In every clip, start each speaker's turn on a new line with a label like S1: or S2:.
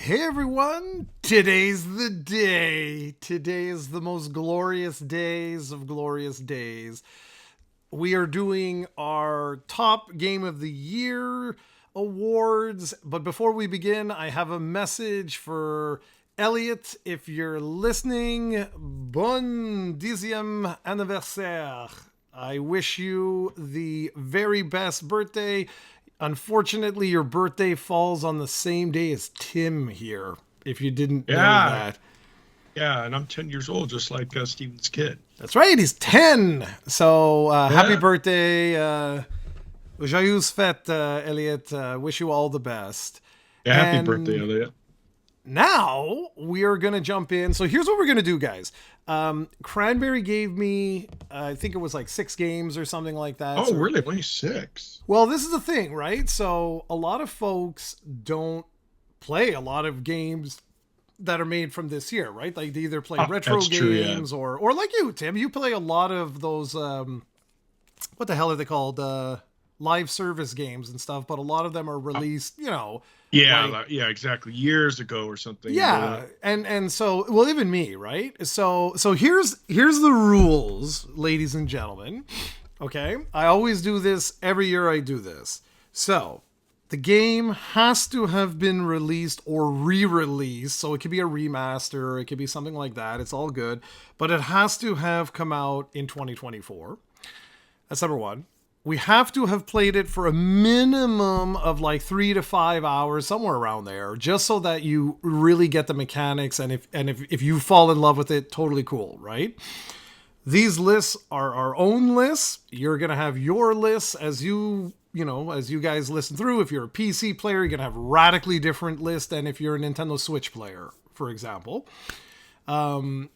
S1: Hey everyone, today's the day. Today is the most glorious days of glorious days. We are doing our top game of the year awards, but before we begin, I have a message for Elliot. If you're listening, bon dixième anniversaire. I wish you the very best birthday. Unfortunately, your birthday falls on the same day as Tim here, if you didn't know
S2: Yeah,
S1: that.
S2: yeah, and I'm 10 years old, just like Steven's kid.
S1: That's right, he's 10. So happy
S2: Yeah,
S1: birthday. Joyeuse fête, Elliot. Wish you all the best.
S2: yeah. Happy birthday,
S1: And
S2: Elliot.
S1: now we are going to jump in. So here's what we're going to do, guys. Cranberry gave me, I think it was like 6 games or something like that.
S2: Oh,
S1: So
S2: really? Only six?
S1: well, this is the thing, right? So a lot of folks don't play a lot of games that are made from this year, right? Like they either play
S2: Oh,
S1: retro
S2: that's true. Yeah.
S1: games or like you, Tim, you play a lot of those what the hell are they called? Live service games and stuff, but a lot of them are
S2: Uh,
S1: released,
S2: yeah,
S1: like
S2: yeah, exactly. Years ago or something.
S1: yeah, and so well even me, right? So here's the rules, ladies and gentlemen. Okay? I always do this every year I do this. So, the game has to have been released or re-released. So it could be a remaster, it could be something like that. It's all good, but it has to have come out in 2024. That's number 1. We have to have played it for a minimum of like 3 to 5 hours, somewhere around there, just so that you really get the mechanics. And if you fall in love with it, totally cool, right? These lists are our own lists. You're going to have your lists as as you guys listen through. If you're a PC player, you're going to have radically different lists than if you're a Nintendo Switch player, for example.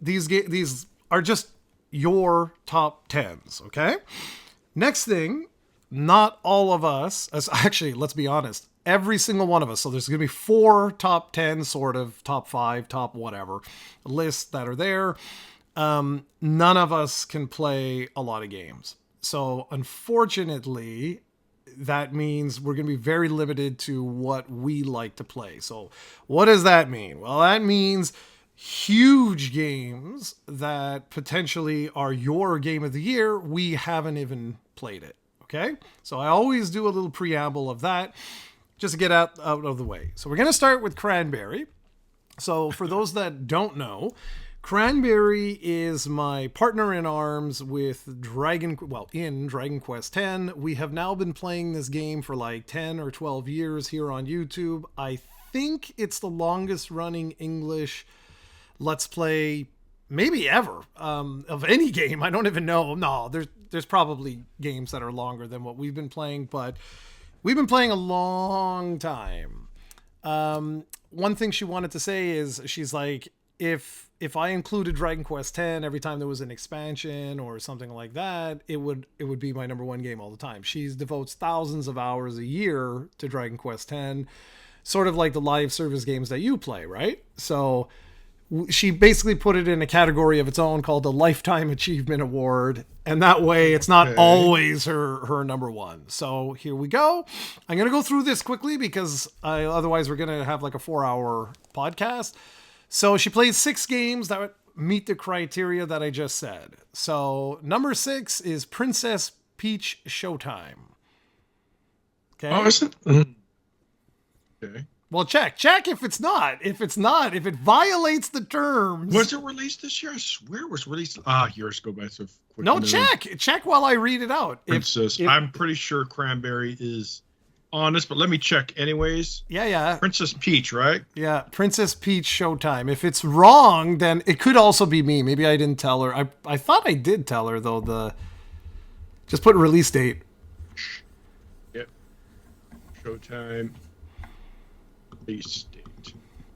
S1: These are just your top 10s, okay? Next thing, not all of us, as actually, let's be honest, every single one of us. So there's going to be 4 top 10, sort of top 5, top whatever lists that are there. None of us can play a lot of games. So unfortunately, that means we're going to be very limited to what we like to play. So what does that mean? Well, that means huge games that potentially are your game of the year. We haven't even played it. Okay. So I always do a little preamble of that just to get out of the way. So we're going to start with Cranberry. So for those that don't know, Cranberry is my partner in arms with in Dragon Quest X. We have now been playing this game for like 10 or 12 years here on YouTube. I think it's the longest running English Let's Play maybe ever of any game. I don't even know. No, there's probably games that are longer than what we've been playing, but we've been playing a long time. One thing she wanted to say is she's like, if I included Dragon Quest X every time there was an expansion or something like that, it would be my number 1 game all the time. She devotes thousands of hours a year to Dragon Quest X, sort of like the live service games that you play, right? So she basically put it in a category of its own called the Lifetime Achievement Award, and that way it's not
S2: Okay.
S1: always her number 1. So here we go. I'm going to go through this quickly because otherwise we're going to have like a 4-hour podcast. So she played 6 games that meet the criteria that I just said. So number 6 is Princess Peach Showtime.
S2: Oh,
S1: Okay.
S2: isn't? Okay.
S1: Well, check if it's not. If it violates the terms.
S2: Was it released this year? I swear it was released. Years ago. But it's a quick
S1: No,
S2: memory.
S1: check while I read it out.
S2: Princess.
S1: If
S2: I'm pretty sure Cranberry is honest, but let me check anyways.
S1: yeah,
S2: Princess Peach, right?
S1: yeah, Princess Peach Showtime. If it's wrong, then it could also be me. Maybe I didn't tell her. I thought I did tell her though. Just put release date.
S2: Yep. Showtime. Release date.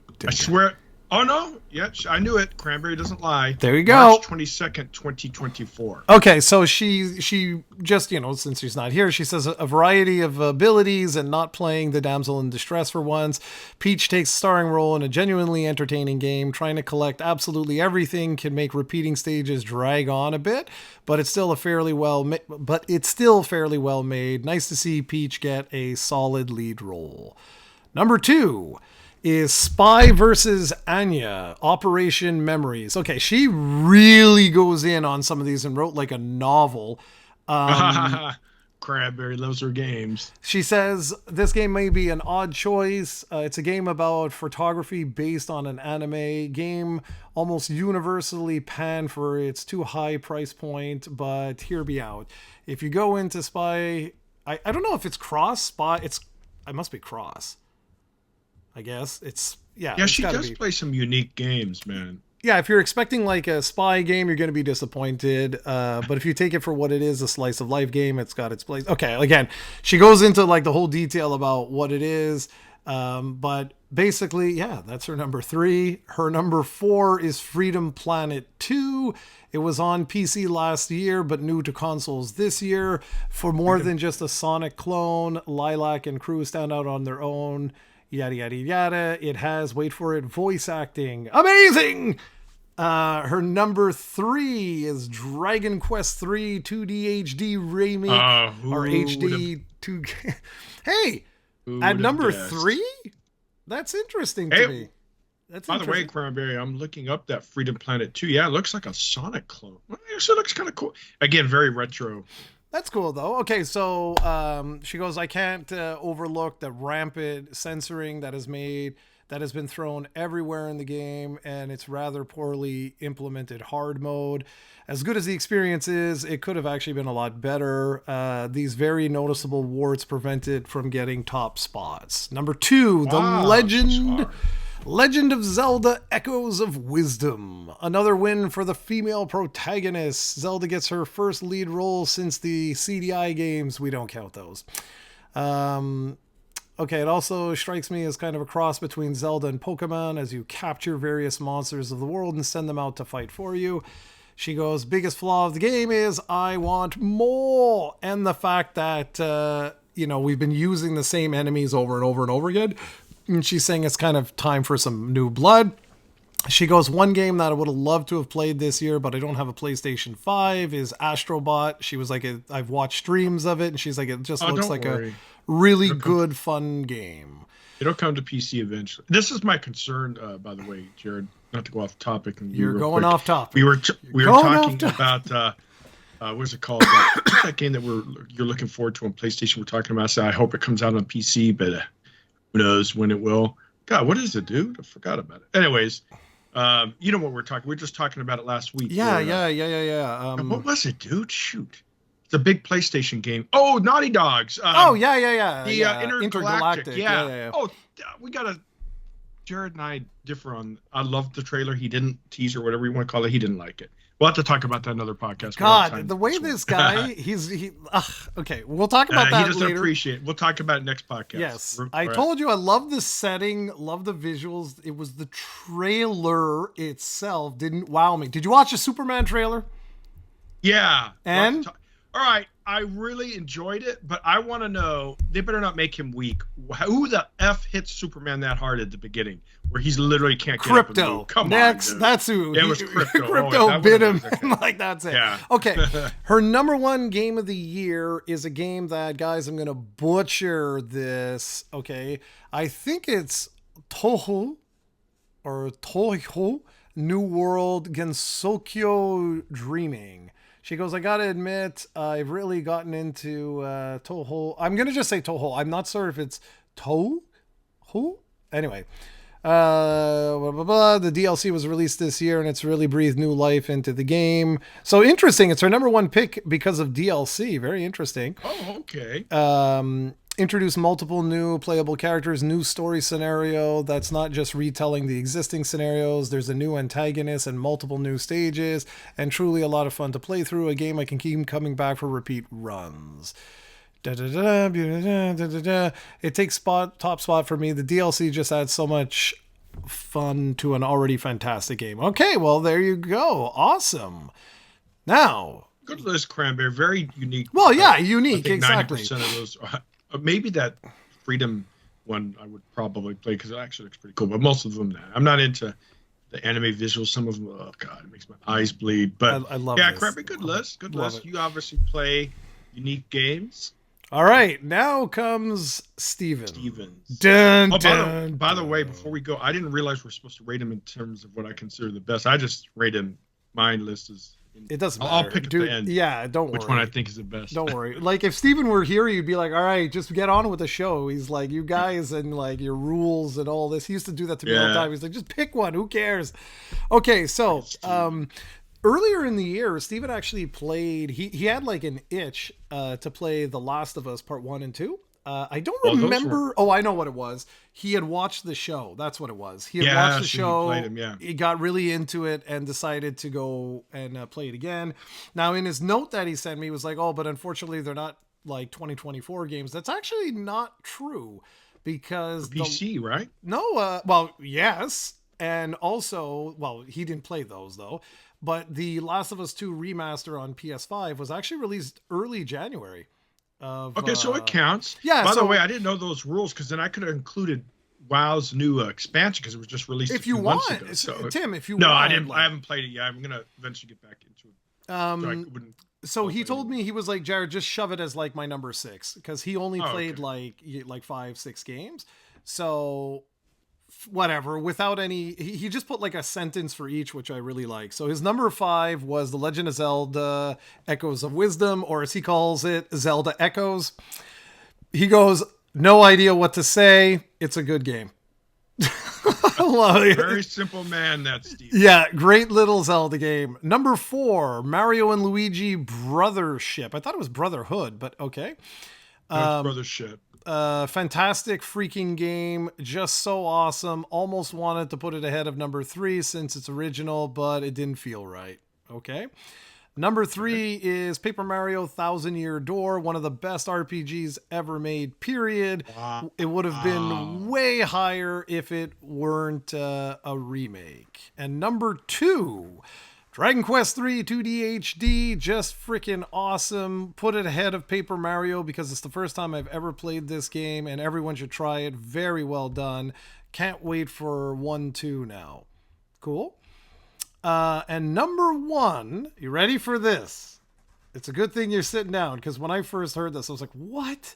S2: I
S1: Did-
S2: swear. Oh no! Yep, I knew it. Cranberry doesn't lie.
S1: There you go.
S2: March 22nd, 2024.
S1: Okay, so she just, since she's not here, she says a variety of abilities and not playing the damsel in distress for once. Peach takes a starring role in a genuinely entertaining game. Trying to collect absolutely everything can make repeating stages drag on a bit, but it's still fairly well made. Nice to see Peach get a solid lead role. Number 2 is Spy versus Anya, Operation Memories. Okay, she really goes in on some of these and wrote like a novel.
S2: Cranberry loves her games.
S1: She says this game may be an odd choice. It's a game about photography based on an anime game, almost universally panned for its too high price point, but hear me out. If you go into Spy, I don't know if it's cross Spy. It must be cross. I guess
S2: Yeah,
S1: it's
S2: she
S1: gotta
S2: does
S1: be.
S2: play some unique games, man.
S1: Yeah, if you're expecting like a spy game, you're going to be disappointed. But if you take it for what it is, a slice of life game, it's got its place. Okay, again, she goes into like the whole detail about what it is. But basically, yeah, that's her number 3. Her number 4 is Freedom Planet 2. It was on PC last year, but new to consoles this year. For more than just a Sonic clone, Lilac and crew stand out on their own. Yada, yada, yada. It has, wait for it, voice acting. Amazing! Her number 3 is Dragon Quest 3 2D HD remake. Or HD 2. Hey! At number 3? That's interesting to me.
S2: By the way, Cranberry, I'm looking up that Freedom Planet 2. Yeah, it looks like a Sonic clone. Well, it actually looks kind of cool. Again, very retro.
S1: That's cool, though. Okay, so she goes, I can't overlook the rampant censoring that has been thrown everywhere in the game, and it's rather poorly implemented hard mode. As good as the experience is, it could have actually been a lot better. These very noticeable warts prevent it from getting top spots. Number 2, The Legend of Zelda Echoes of Wisdom. Another win for the female protagonist. Zelda gets her first lead role since the CDI games. We don't count those. Okay, it also strikes me as kind of a cross between Zelda and Pokemon as you capture various monsters of the world and send them out to fight for you. She goes, biggest flaw of the game is I want more. And the fact that, we've been using the same enemies over and over and over again. And she's saying it's kind of time for some new blood. She goes, one game that I would have loved to have played this year, but I don't have a PlayStation 5 is Astrobot. She was like, I've watched streams of it, and she's like, it just looks like a really good, fun game.
S2: It'll come to PC eventually. This is my concern, by the way, Jarrod, not to go off topic. And
S1: You're going off topic.
S2: We were talking about, what's it called? That game that you're looking forward to on PlayStation. We're talking about, so I hope it comes out on PC, but who knows when it will. God, what is it, dude? I forgot about it. Anyways, you know what we're talking. We were just talking about it last week.
S1: Yeah.
S2: What was it, dude? Shoot. It's a big PlayStation game. Oh, Naughty Dogs. The Intergalactic. Yeah. Oh, we got to... Jarrod and I differ on... I loved the trailer. He didn't tease or whatever you want to call it. He didn't like it. We'll have to talk about that in another podcast.
S1: God, the way this guy, okay, we'll talk about that later.
S2: He doesn't appreciate it. We'll talk about it next podcast.
S1: Yes. I told you I love the setting, love the visuals. It was the trailer itself didn't wow me. Did you watch the Superman trailer?
S2: Yeah.
S1: And?
S2: All right. I really enjoyed it, but I want to know, they better not make him weak. Who the F hits Superman that hard at the beginning where he's literally can't get
S1: Crypto.
S2: up and move? Come
S1: Next,
S2: on,
S1: that's who.
S2: It was Crypto.
S1: Crypto bit him. Like, that's it.
S2: Yeah.
S1: Okay. Her number 1 game of the year is a game that, guys, I'm going to butcher this. Okay. I think it's Toho New World Gensokyo Dreaming. She goes, I gotta admit, I've really gotten into Toho. I'm gonna just say Toho. I'm not sure if it's Toho. Anyway, the DLC was released this year, and it's really breathed new life into the game. So interesting. It's her number 1 pick because of DLC. Very interesting.
S2: Oh, okay.
S1: Introduce multiple new playable characters, new story scenario that's not just retelling the existing scenarios. There's a new antagonist and multiple new stages, and truly a lot of fun to play through. A game I can keep coming back for repeat runs. It takes top spot for me. The DLC just adds so much fun to an already fantastic game. Okay, well, there you go. Awesome. Now,
S2: good list, Cranberry. Very unique.
S1: Well, yeah, unique. Exactly.
S2: 90% of those. Maybe that Freedom one I would probably play because it actually looks pretty cool. But most of them, I'm not into the anime visuals. Some of them, oh god, it makes my eyes bleed. But
S1: I love
S2: yeah,
S1: this.
S2: Cranberry, good list. Good
S1: Love
S2: list.
S1: it.
S2: You obviously play unique games.
S1: All right, now comes Steven.
S2: Stevens.
S1: Dun,
S2: By the way, before we go, I didn't realize we're supposed to rate him in terms of what I consider the best. I just rate him. My list is.
S1: It doesn't matter.
S2: I'll pick at the end.
S1: Yeah, don't worry.
S2: Which one I think is the best.
S1: Don't worry. Like, if Steven were here, he'd be like, all right, just get on with the show. He's like, you guys and like your rules and all this. He used to do that to me all the time. He's like, just pick one. Who cares? Okay, so earlier in the year, Steven actually played, he had like an itch to play The Last of Us Part 1 and 2. I don't remember. Oh, I know what it was. He had watched the show. That's what it was. He had watched the show. He got really into it and decided to go and play it again. Now, in his note that he sent me, he was like, oh, but unfortunately, they're not like 2024 games. That's actually not true because
S2: PC, right?
S1: No. Well, yes. And also, well, he didn't play those though. But the Last of Us 2 remaster on PS5 was actually released early January.
S2: So it counts.
S1: Yeah.
S2: By the way, I didn't know those rules because then I could have included WoW's new expansion because it was just released
S1: if you
S2: want,
S1: ago, so, Tim. If you
S2: no,
S1: want,
S2: I didn't. I haven't played it yet. I'm gonna eventually get back into it.
S1: So he told me, he was like, Jarrod, just shove it as like my number 6 because he only played like 5-6 games. So whatever, without any, he just put like a sentence for each, which I really like. So his number 5 was The Legend of Zelda Echoes of Wisdom, or as he calls it, Zelda Echoes. He goes, no idea what to say. It's a good game.
S2: Very simple man, that's Steve.
S1: Yeah, great little Zelda game. Number 4, Mario and Luigi Brothership. I thought it was Brotherhood, but okay.
S2: Brothership.
S1: Fantastic freaking game, just so awesome. Almost wanted to put it ahead of number 3 since it's original, but it didn't feel right. Okay. Number 3 is Paper Mario Thousand Year Door, one of the best RPGs ever made, period. Wow. It would have been way higher if it weren't a remake. And number 2, Dragon Quest 3 2D HD, just freaking awesome. Put it ahead of Paper Mario because it's the first time I've ever played this game and everyone should try it. Very well done. Can't wait for 1-2 now. Cool. And number 1, you ready for this? It's a good thing you're sitting down because when I first heard this, I was like, what?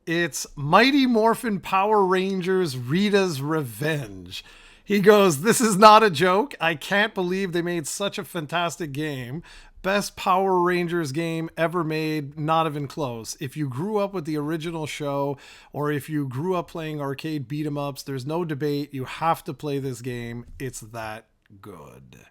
S1: It's Mighty Morphin Power Rangers Rita's Revenge. He goes, this is not a joke. I can't believe they made such a fantastic game. Best Power Rangers game ever made, not even close. If you grew up with the original show or if you grew up playing arcade beat 'em ups, there's no debate. You have to play this game. It's that good.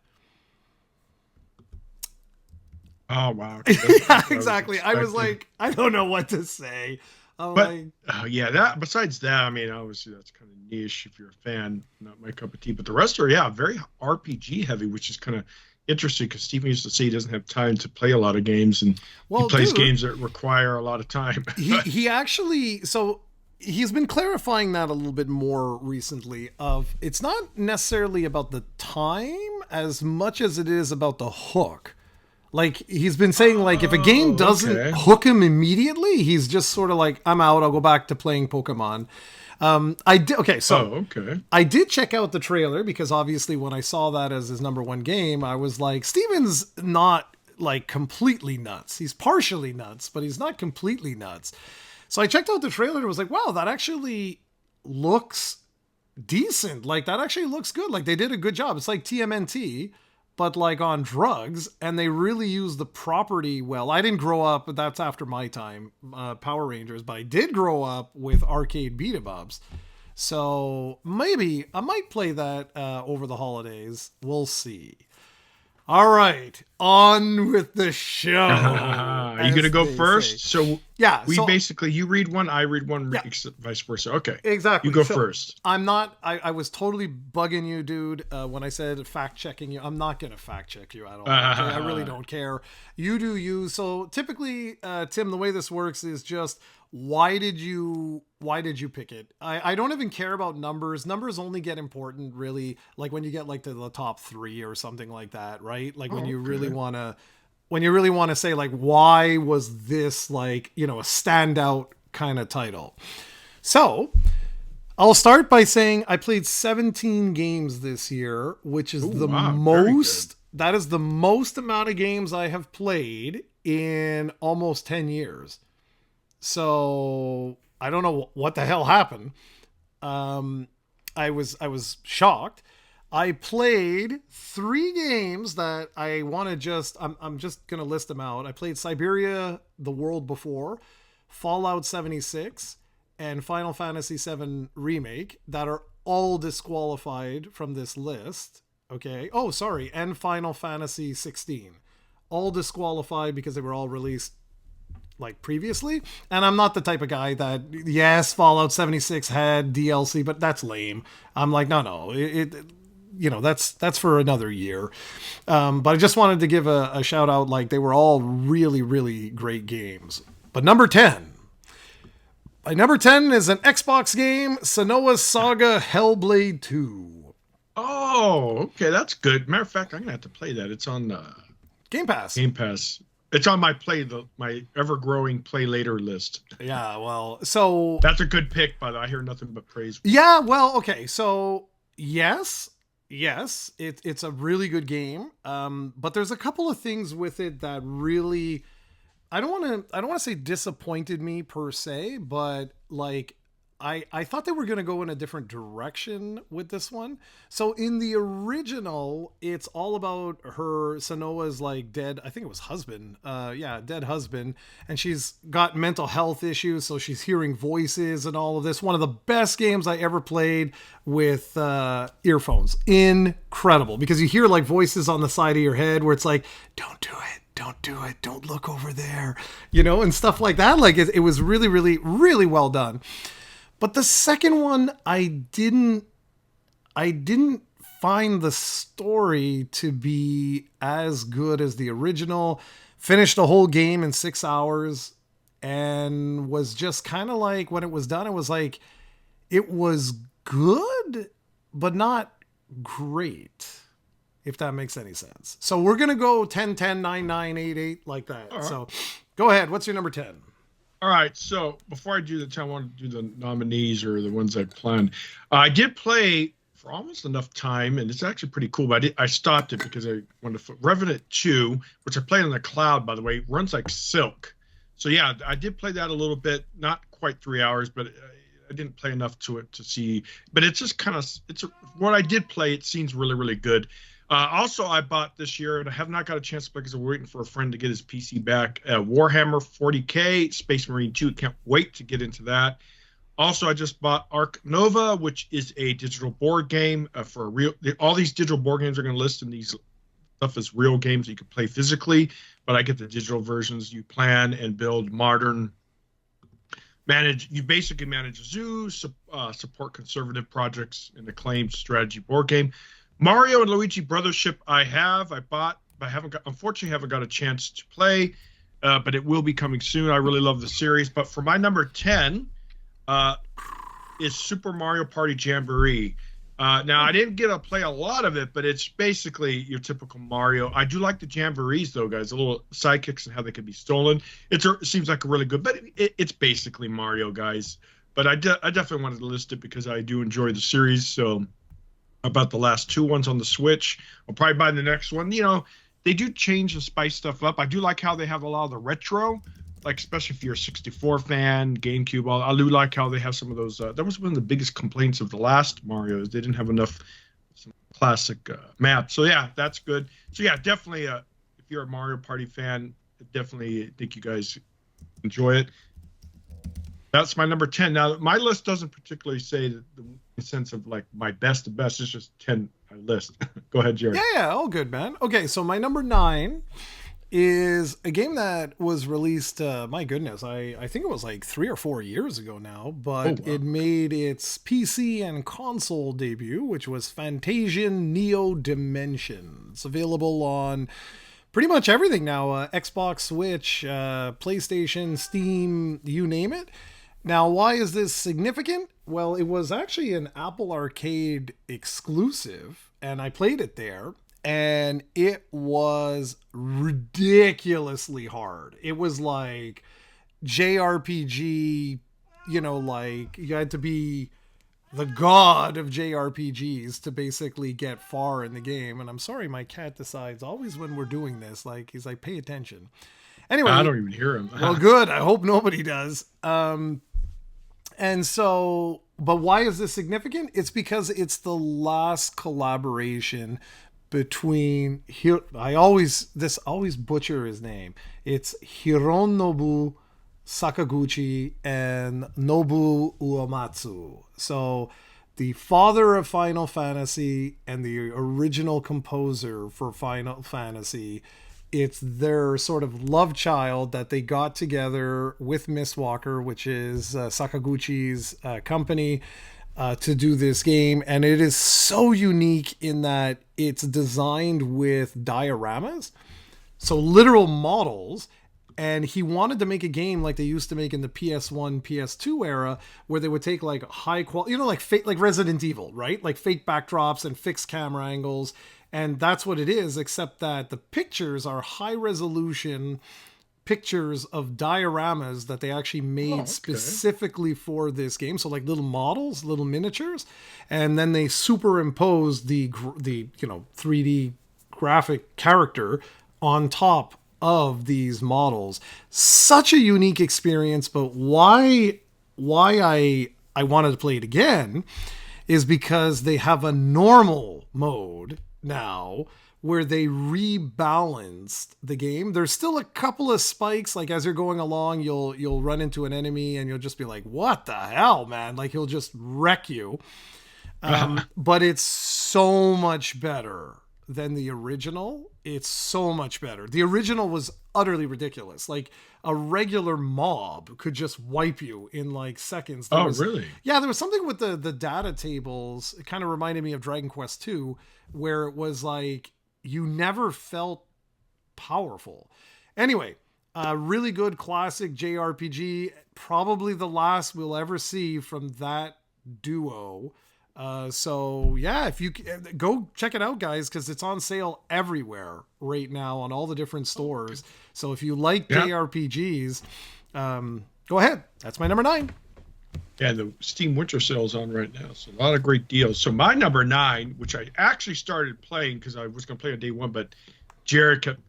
S2: Oh, wow.
S1: Yeah, exactly. I was like, I don't know what to say.
S2: Besides that, I mean, obviously that's kind of niche if you're a fan, not my cup of tea. But the rest are, very RPG heavy, which is kind of interesting because Stephen used to say he doesn't have time to play a lot of games, and he plays games that require a lot of time.
S1: he actually, so he's been clarifying that a little bit more recently. It's not necessarily about the time as much as it is about the hook. Like, he's been saying, like, if a game doesn't hook him immediately, he's just sort of like, I'm out, I'll go back to playing Pokemon. I did check out the trailer because obviously when I saw that as his number 1 game, I was like, Steven's not, like, completely nuts. He's partially nuts, but he's not completely nuts. So I checked out the trailer and was like, wow, that actually looks decent. Like, that actually looks good. Like, they did a good job. It's like TMNT, but like on drugs, and they really use the property well. I didn't grow up, but that's after my time, Power Rangers, but I did grow up with arcade beat 'em ups. So maybe I might play that over the holidays. We'll see. All right, on with the show.
S2: Are you going to go first? So
S1: yeah,
S2: basically, you read one, I read one, vice versa. Okay,
S1: exactly.
S2: You go first.
S1: I'm not. I was totally bugging you, dude, when I said fact checking you. I'm not going to fact check you at all. I really don't care. You do you. So typically, Tim, the way this works is just why did you pick it? I don't even care about numbers. Numbers only get important really like when you get like to the top 3 or something like that, right? Like when you really want to say like, why was this like, a standout kind of title? So I'll start by saying I played 17 games this year, which is that is the most amount of games I have played in almost 10 years. So I don't know what the hell happened. I was shocked. I played 3 games that I want to I'm just going to list them out. I played Siberia the World Before, Fallout 76, and Final Fantasy VII Remake that are all disqualified from this list. Okay. Oh, sorry. And Final Fantasy 16. All disqualified because they were all released like previously. And I'm not the type of guy that, yes, Fallout 76 had DLC, but that's lame. I'm like, no, that's for another year. But I just wanted to give a shout out. Like, they were all really, really great games. But number 10. My number 10 is an Xbox game, Senua's Saga Hellblade 2.
S2: Oh, okay, that's good. Matter of fact, I'm gonna have to play that. It's on
S1: Game Pass.
S2: Game Pass. It's on my my ever-growing play later list.
S1: Yeah, well, so
S2: that's a good pick, by the way. I hear nothing but praise.
S1: Yeah, well, okay, so yes, it's a really good game. But there's a couple of things with it that really, I don't want to say disappointed me per se, but like I thought they were going to go in a different direction with this one. So in the original, it's all about Senua's like dead, I think it was husband. Dead husband. And she's got mental health issues. So she's hearing voices and all of this. One of the best games I ever played with earphones. Incredible. Because you hear like voices on the side of your head where it's like, don't do it. Don't do it. Don't look over there, and stuff like that. Like it was really, really, really well done. But the second one, I didn't find the story to be as good as the original. Finished the whole game in 6 hours and was just kind of like, when it was done, it was like, it was good, but not great, if that makes any sense. So we're going to go 10, 10, 9, 9, 8, 8, like that. Right. So go ahead. What's your number 10?
S2: All right, so before I do the 10, I want to do the nominees or the ones I planned. I did play for almost enough time, and it's actually pretty cool, but I stopped it because I wanted to. Revenant 2, which I played on the cloud, by the way, runs like silk. So yeah, I did play that a little bit, not quite 3 hours, but I didn't play enough to it to see. But it's just kind of, what I did play, it seems really, really good. Also, I bought this year, and I have not got a chance to play because I'm waiting for a friend to get his PC back. Warhammer 40K, Space Marine 2. Can't wait to get into that. Also, I just bought Arc Nova, which is a digital board game for real. All these digital board games are going to list in these stuff as real games that you can play physically, but I get the digital versions. You plan and build modern. You basically manage a zoo, support conservative projects, and acclaimed strategy board game. Mario and Luigi Brothership I bought, but unfortunately haven't got a chance to play, but it will be coming soon. I really love the series. But for my number 10 is Super Mario Party Jamboree. Now, I didn't get to play a lot of it, but it's basically your typical Mario. I do like the Jamborees, though, guys, the little sidekicks and how they can be stolen. It seems like a really good, but it's basically Mario, guys. But I definitely wanted to list it because I do enjoy the series, so about the last 2 ones on the Switch. I'll probably buy the next one. They do change and spice stuff up. I do like how they have a lot of the retro, like especially if you're a 64 fan, GameCube. I do like how they have some of those. That was one of the biggest complaints of the last Mario is they didn't have enough some classic maps. So yeah, that's good. So yeah, definitely if you're a Mario Party fan, definitely think you guys enjoy it. That's my number 10. Now, my list doesn't particularly say that the sense of like my best to best. It's just 10 list. Go ahead, Jarrod.
S1: Yeah, all good, man. Okay, so my number 9 is a game that was released, my goodness, I think it was like 3 or 4 years ago now, but It made its PC and console debut, which was Fantasian Neo Dimension. It's available on pretty much everything now, Xbox, Switch, PlayStation, Steam, you name it. Now, why is this significant? Well, it was actually an Apple Arcade exclusive, and I played it there, and it was ridiculously hard. It was like JRPG, like you had to be the god of JRPGs to basically get far in the game. And I'm sorry, my cat decides always when we're doing this, like he's like, pay attention. Anyway,
S2: I don't even hear him.
S1: Well, good. I hope nobody does. And so, but why is this significant? It's because it's the last collaboration between I always butcher his name. It's Hironobu Sakaguchi and Nobu Uematsu. So the father of Final Fantasy and the original composer for Final Fantasy. It's their sort of love child that they got together with Mistwalker, which is Sakaguchi's company, to do this game. And it is so unique in that it's designed with dioramas, so literal models. And he wanted to make a game like they used to make in the PS1, PS2 era, where they would take like high quality, like like Resident Evil, right? Like fake backdrops and fixed camera angles. And that's what it is, except that the pictures are high resolution pictures of dioramas that they actually made specifically for this game. So like little models, little miniatures, and then they superimposed the 3D graphic character on top of these models. Such a unique experience, but why I wanted to play it again is because they have a normal mode now where they rebalanced the game. There's still a couple of spikes, like as you're going along, you'll run into an enemy and you'll just be like, what the hell, man? Like he'll just wreck you. But it's so much better than the original. It's so much better. The original was utterly ridiculous. Like a regular mob could just wipe you in like seconds.
S2: Really?
S1: Yeah, there was something with the data tables. It kind of reminded me of Dragon Quest II, where it was like you never felt powerful. Anyway, really good classic JRPG. Probably the last we'll ever see from that duo. So yeah, if you go check it out, guys, because it's on sale everywhere right now on all the different stores. So if you like JRPGs, go ahead. That's my number 9.
S2: Yeah, the Steam Winter Sale is on right now, so a lot of great deals. So my number 9, which I actually started playing because I was going to play on day 1, but Jarrod kept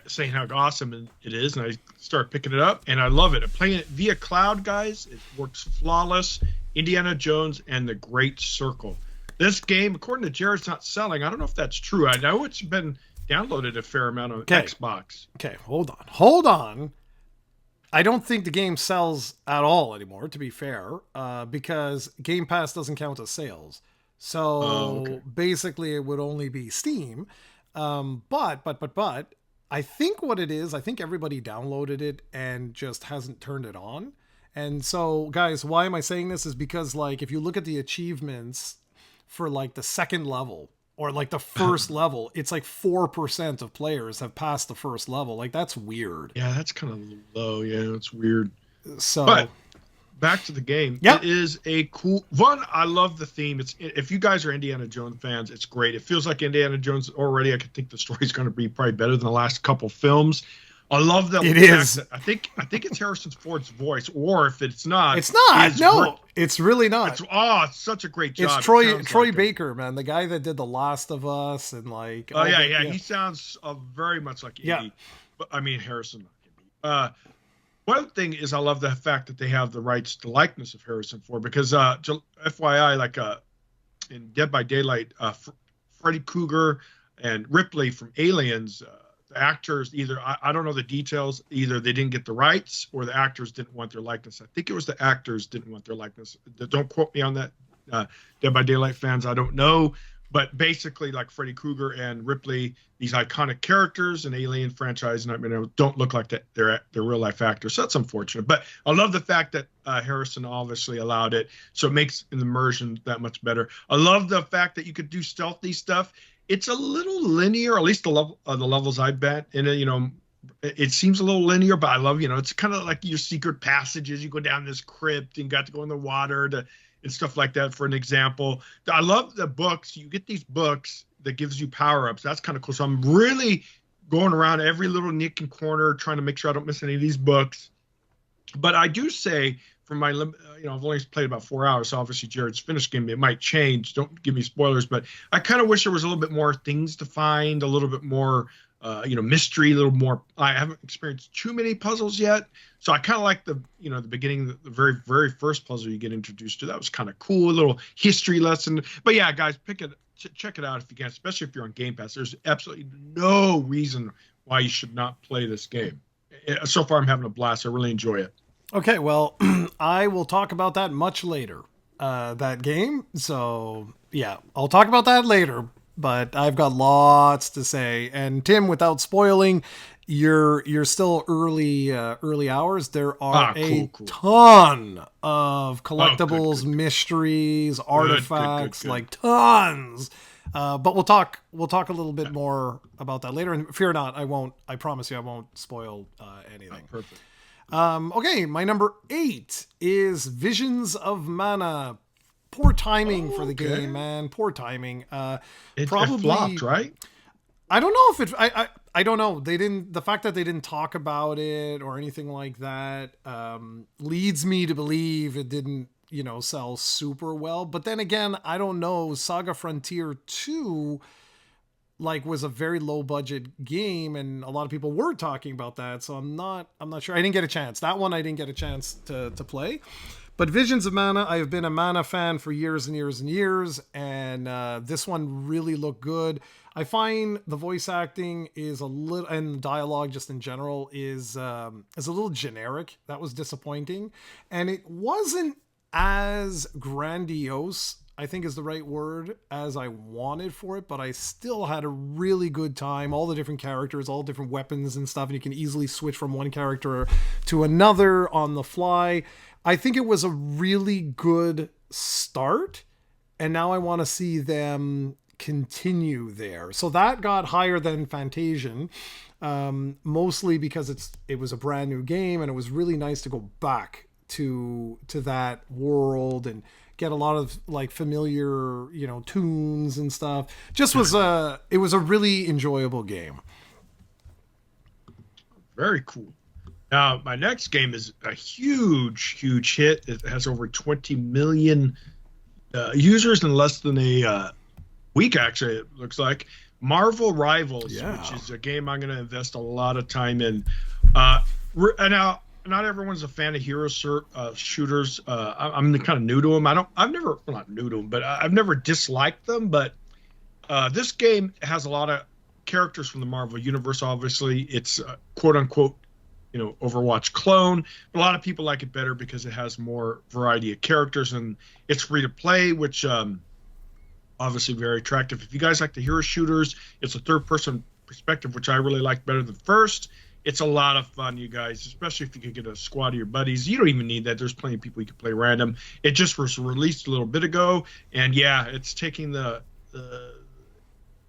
S2: saying how awesome it is, and I started picking it up, and I love it. I'm playing it via cloud, guys. It works flawless. Indiana Jones and the Great Circle. This game, according to Jarrod's not selling. I don't know if that's true. I know it's been downloaded a fair amount on Xbox.
S1: Okay, hold on. I don't think the game sells at all anymore, to be fair, because Game Pass doesn't count as sales. So basically it would only be Steam. But I think what it is, I think everybody downloaded it and just hasn't turned it on. And so, guys, why am I saying this is because, like, if you look at the achievements for, like, the second level or, like, the first level, it's like 4% of players have passed the first level. Like, that's weird.
S2: Yeah, that's kind of low. Yeah, it's weird.
S1: So,
S2: but back to the game. Yep. It is a cool one. I love the theme. If you guys are Indiana Jones fans, it's great. It feels like Indiana Jones already. I could think the story's going to be probably better than the last couple films. I love that.
S1: It is.
S2: I think it's Harrison Ford's voice, or if it's not,
S1: it's really not.
S2: It's such a great job.
S1: It's Troy Baker, man, the guy that did The Last of Us and like.
S2: Oh yeah. He sounds very much like Indy, but I mean Harrison. One thing is I love the fact that they have the rights to likeness of Harrison Ford because FYI, like in Dead by Daylight, Freddy Krueger and Ripley from Aliens. The actors either I don't know the details, either they didn't get the rights or the actors didn't want their likeness. I think it was the actors didn't want their likeness. Don't quote me on that, Dead by Daylight fans. I don't know, but basically like Freddy Krueger and Ripley, these iconic characters in Alien franchise, and I mean don't look like that they're real life actors. So that's unfortunate. But I love the fact that Harrison obviously allowed it, so it makes an immersion that much better. I love the fact that you could do stealthy stuff. It's a little linear, at least the levels I bet. And it seems a little linear, but I love, it's kind of like your secret passages. You go down this crypt and got to go in the water and stuff like that. For an example, I love the books. You get these books that gives you power ups. That's kind of cool. So I'm really going around every little nick and corner trying to make sure I don't miss any of these books. But I do say, from my, I've only played about 4 hours, so obviously Jarrod's finished game. It might change. Don't give me spoilers, but I kind of wish there was a little bit more things to find, a little bit more mystery, a little more. I haven't experienced too many puzzles yet, so I kind of like the beginning, the very, very first puzzle you get introduced to. That was kind of cool, a little history lesson. But yeah, guys, check it out if you can, especially if you're on Game Pass. There's absolutely no reason why you should not play this game. So far, I'm having a blast. I really enjoy it.
S1: Okay, well, I will talk about that much later, that game. So, yeah, I'll talk about that later, but I've got lots to say. And Tim, without spoiling, you're still early hours. There are a ton of collectibles, mysteries, artifacts, like tons. But we'll talk a little bit more about that later. And fear not, I promise you, I won't spoil anything.
S2: Perfect.
S1: Okay, my number 8 is Visions of Mana. Poor timing for the game, man. Poor timing.
S2: It flopped, right?
S1: I don't know if it. I don't know. They didn't. The fact that they didn't talk about it or anything like that leads me to believe it didn't, sell super well. But then again, I don't know. Saga Frontier 2 was a very low budget game, and a lot of people were talking about that. So I'm not sure. I didn't get a chance. That one I didn't get a chance to play. But Visions of Mana, I have been a Mana fan for years and years and years, and this one really looked good. I find the voice acting is a little, and the dialogue just in general is a little generic. That was disappointing, and it wasn't as grandiose, I think is the right word, as I wanted for it, but I still had a really good time. All the different characters, all different weapons and stuff, and you can easily switch from one character to another on the fly. I think it was a really good start, and now I want to see them continue there. So that got higher than Fantasian, mostly because it was a brand new game, and it was really nice to go back to that world and get a lot of familiar, tunes and stuff. Just it was a really enjoyable game.
S2: Very cool. Now, my next game is a huge, huge hit. It has over 20 million users in less than a week, actually, it looks like. Marvel Rivals, which is a game I'm going to invest a lot of time in. Now, not everyone's a fan of hero shooters. I'm kind of new to them. Not new to them, but I've never disliked them. But this game has a lot of characters from the Marvel universe. Obviously, it's quote unquote, Overwatch clone. But a lot of people like it better because it has more variety of characters, and it's free to play, which obviously very attractive. If you guys like the hero shooters, it's a third-person perspective, which I really like better than first. It's a lot of fun, you guys, especially if you could get a squad of your buddies. You don't even need that. There's plenty of people you can play random. It just was released a little bit ago, and yeah, it's taking the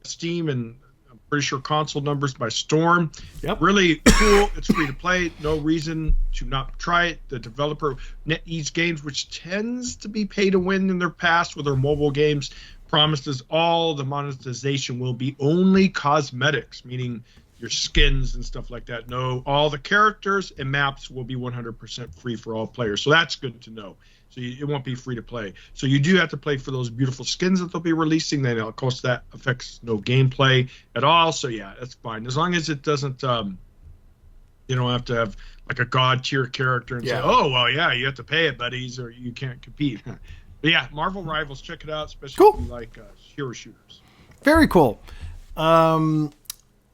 S2: Steam and I'm pretty sure console numbers by storm.
S1: Yep.
S2: Really cool. It's free to play. No reason to not try it. The developer, NetEase Games, which tends to be pay to win in their past with their mobile games, promises all the monetization will be only cosmetics, meaning your skins and stuff like that. No, all the characters and maps will be 100% free for all players. So that's good to know. So it won't be free to play. So you do have to play for those beautiful skins that they'll be releasing. Then, of course, that affects no gameplay at all. So yeah, that's fine. As long as it doesn't, you don't have to have like a god tier character and say, oh, well, yeah, you have to pay it, buddies, or you can't compete. But yeah, Marvel Rivals, check it out, especially if you like hero shooters.
S1: Very cool.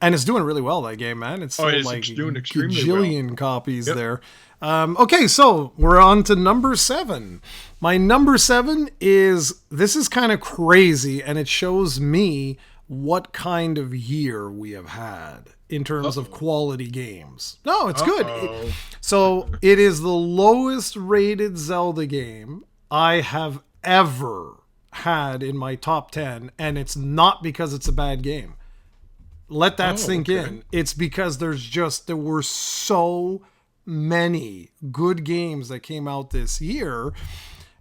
S1: And it's doing really well, that game, man. It's
S2: doing extremely
S1: gajillion copies there. Okay, so we're on to number 7. My number 7 this is kind of crazy, and it shows me what kind of year we have had in terms of quality games. No, it's good. So it is the lowest rated Zelda game I have ever had in my top 10, and it's not because it's a bad game. Let that sink in. It's because there were so many good games that came out this year.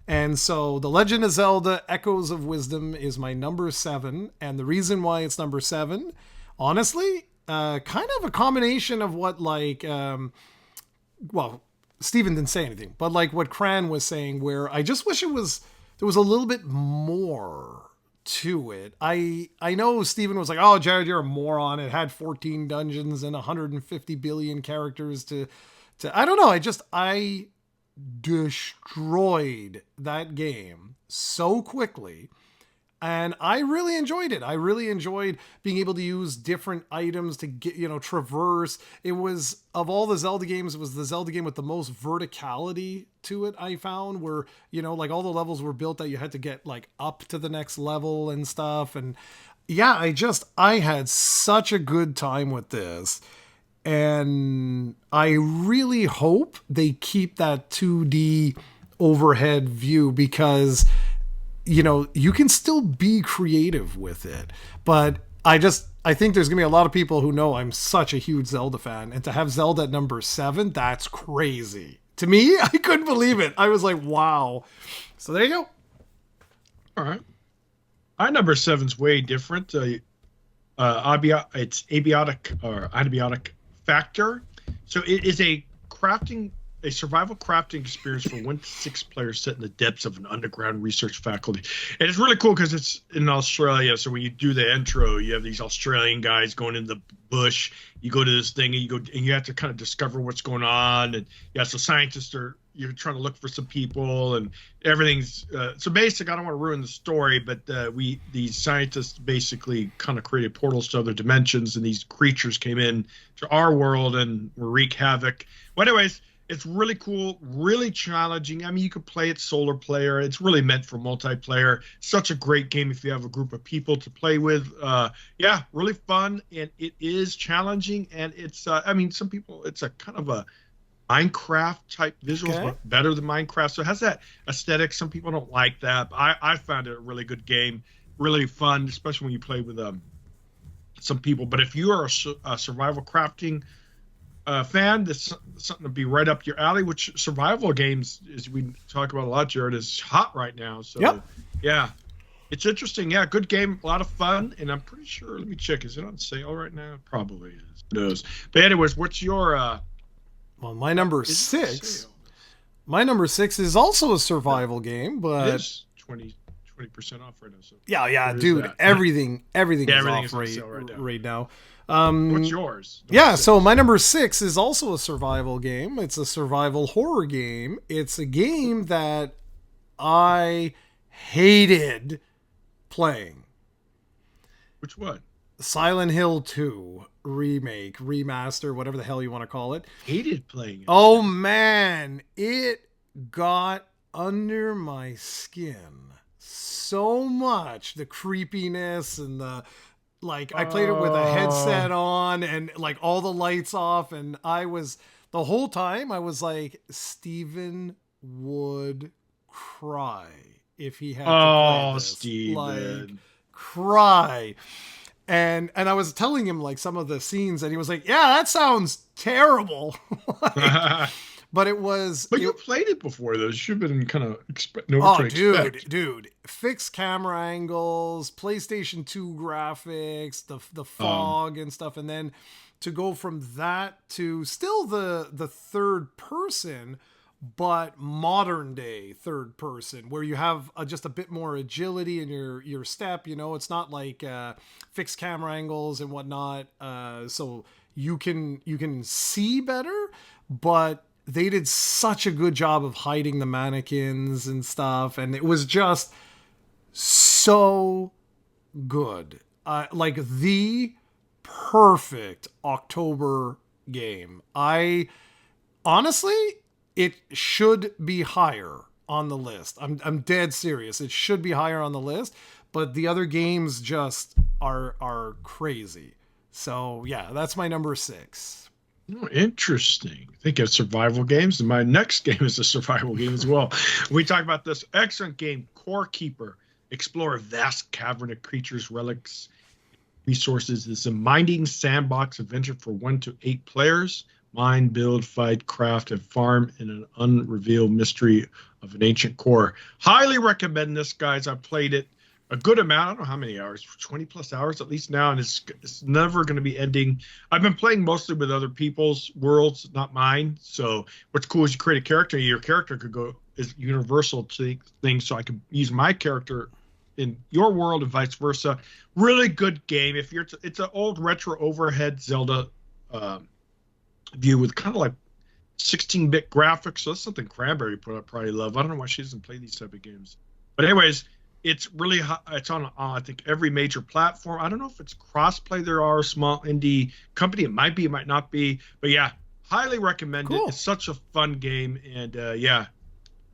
S1: And so The Legend of Zelda Echoes of Wisdom is my number 7. And the reason why it's number 7, honestly, kind of a combination of what Steven didn't say anything, but like what Cran was saying, where I just wish there was a little bit more to it. I know Steven was like, "Oh, Jarrod, you're a moron. It had 14 dungeons and 150 billion characters to I don't know. I destroyed that game so quickly, and I really enjoyed it. I really enjoyed being able to use different items to get, traverse. It was, of all the Zelda games, it was the Zelda game with the most verticality to it, I found, where, like all the levels were built that you had to get like up to the next level and stuff. And yeah, I had such a good time with this. And I really hope they keep that 2D overhead view, because you can still be creative with it. But I think there's gonna be a lot of people who know I'm such a huge Zelda fan, and to have Zelda at number 7, that's crazy. To me, I couldn't believe it. I was like, wow. So there you go.
S2: All right. My number 7's way different. It's abiotic factor. So it is a survival crafting experience for 1 to 6 players set in the depths of an underground research faculty. And it's really cool because it's in Australia. So when you do the intro, you have these Australian guys going in the bush. You go to this thing and you have to kind of discover what's going on. And so scientists you're trying to look for some people, and everything's so basic. I don't want to ruin the story, but these scientists basically kind of created portals to other dimensions, and these creatures came in to our world and wreak havoc. Well, anyways, it's really cool, really challenging. I mean, you could play it solo player. It's really meant for multiplayer. Such a great game if you have a group of people to play with. Really fun, and it is challenging. And it's, some people, it's a kind of a Minecraft type visuals, but better than Minecraft. So it has that aesthetic. Some people don't like that. But I found it a really good game, really fun, especially when you play with some people. But if you are a survival crafting fan, that's something to be right up your alley. Which survival games, as we talk about a lot, Jarrod, is hot right now. So yeah, it's interesting. Yeah, good game, a lot of fun, and I'm pretty sure. Let me check. Is it on sale right now? It probably is. It is. But anyways, what's your?
S1: Well, my number 6. My number 6 is also a survival game, but
S2: it is 20% off right now. So
S1: yeah, dude, everything is off right now.
S2: What's yours?
S1: So my number 6 is also a survival game. It's a survival horror game. It's a game that I hated playing.
S2: Which one?
S1: Silent Hill 2 remake, remaster, whatever the hell you want to call it.
S2: Hated playing it.
S1: Oh man, it got under my skin so much. The creepiness and the I played it with a headset on and like all the lights off, and the whole time I was like, Steven would cry if he had to play this.
S2: Steven.
S1: Cry. And I was telling him like some of the scenes, and he was like, yeah, that sounds terrible. But it was.
S2: But you played it before, though. You should have been kind of
S1: dude. Fixed camera angles, PlayStation 2 graphics, the fog and stuff. And then to go from that to still the third person, but modern day third person, where you have just a bit more agility in your step. It's not like fixed camera angles and whatnot. So you can see better, but they did such a good job of hiding the mannequins and stuff. And it was just so good. Like the perfect October game. Honestly, it should be higher on the list. I'm dead serious. It should be higher on the list, but the other games just are crazy. So yeah, that's my number 6.
S2: Oh, interesting. Think of survival games, and my next game is a survival game as well. We talk about this excellent game, Core Keeper. Explore a vast cavern of creatures, relics, resources. It's a mining sandbox adventure for 1 to 8 players. Mine, build, fight, craft, and farm in an unrevealed mystery of an ancient core. Highly recommend this, guys. I played it a good amount. I don't know how many hours, 20 plus hours at least now, and it's never going to be ending. I've been playing mostly with other people's worlds, not mine. So what's cool is you create a character. Your character could go is universal to things, so I could use my character in your world and vice versa. Really good game. It's an old retro overhead Zelda view with kind of like 16-bit graphics. So that's something Cranberry probably love. I don't know why she doesn't play these type of games. But anyways, it's really it's on I think every major platform. I don't know if it's cross-play. There are a small indie company. It might be, it might not be. But yeah, highly recommend it. It's such a fun game. And yeah,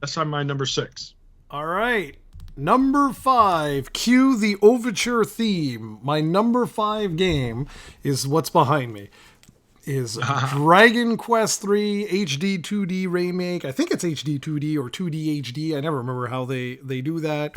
S2: that's on my number 6.
S1: All right. Number 5, cue the overture theme. My number 5 game is what's behind me. Is Dragon Quest 3 HD 2D remake. I think it's HD 2D or 2D HD. I never remember how they do that.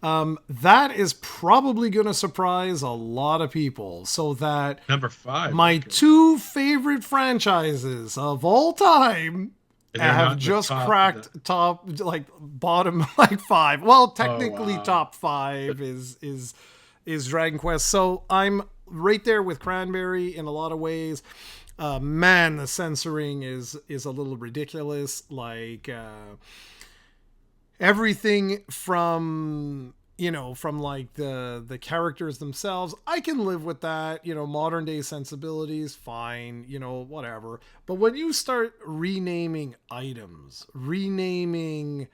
S1: That is probably going to surprise a lot of people. So that
S2: number 5,
S1: my 2 favorite franchises of all time have just cracked top, like bottom, like 5. Well, technically top 5 is Dragon Quest. So I'm right there with Cranberry in a lot of ways. Man, the censoring is a little ridiculous. Like everything from like the characters themselves, I can live with that. Modern day sensibilities, fine, whatever. But when you start renaming items, renaming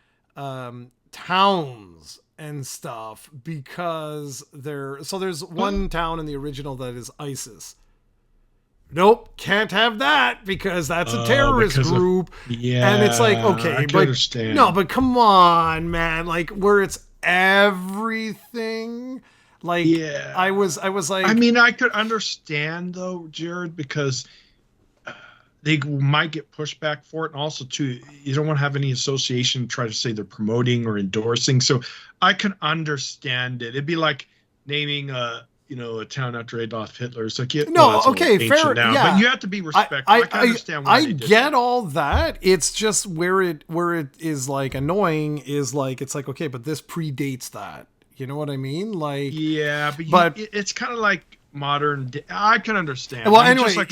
S1: towns and stuff, because there's one town in the original that is ISIS. Nope, can't have that because that's a terrorist group. And it's like, okay, but understand. No, but come on, man. Like where it's everything. Like I was like,
S2: I mean, I could understand though, Jarrod, because they might get pushback for it, and also too, you don't want to have any association try to say they're promoting or endorsing. So I can understand it. It'd be like naming a town after Adolf Hitler. It's like, fair. Now, yeah. But you have to be respectful. I can understand why they did
S1: get that. All that. It's just where it is like annoying is like, it's like, okay, but this predates that. You know what I mean? Like,
S2: yeah, but it's kind of like modern. I can understand.
S1: Well, anyway, just like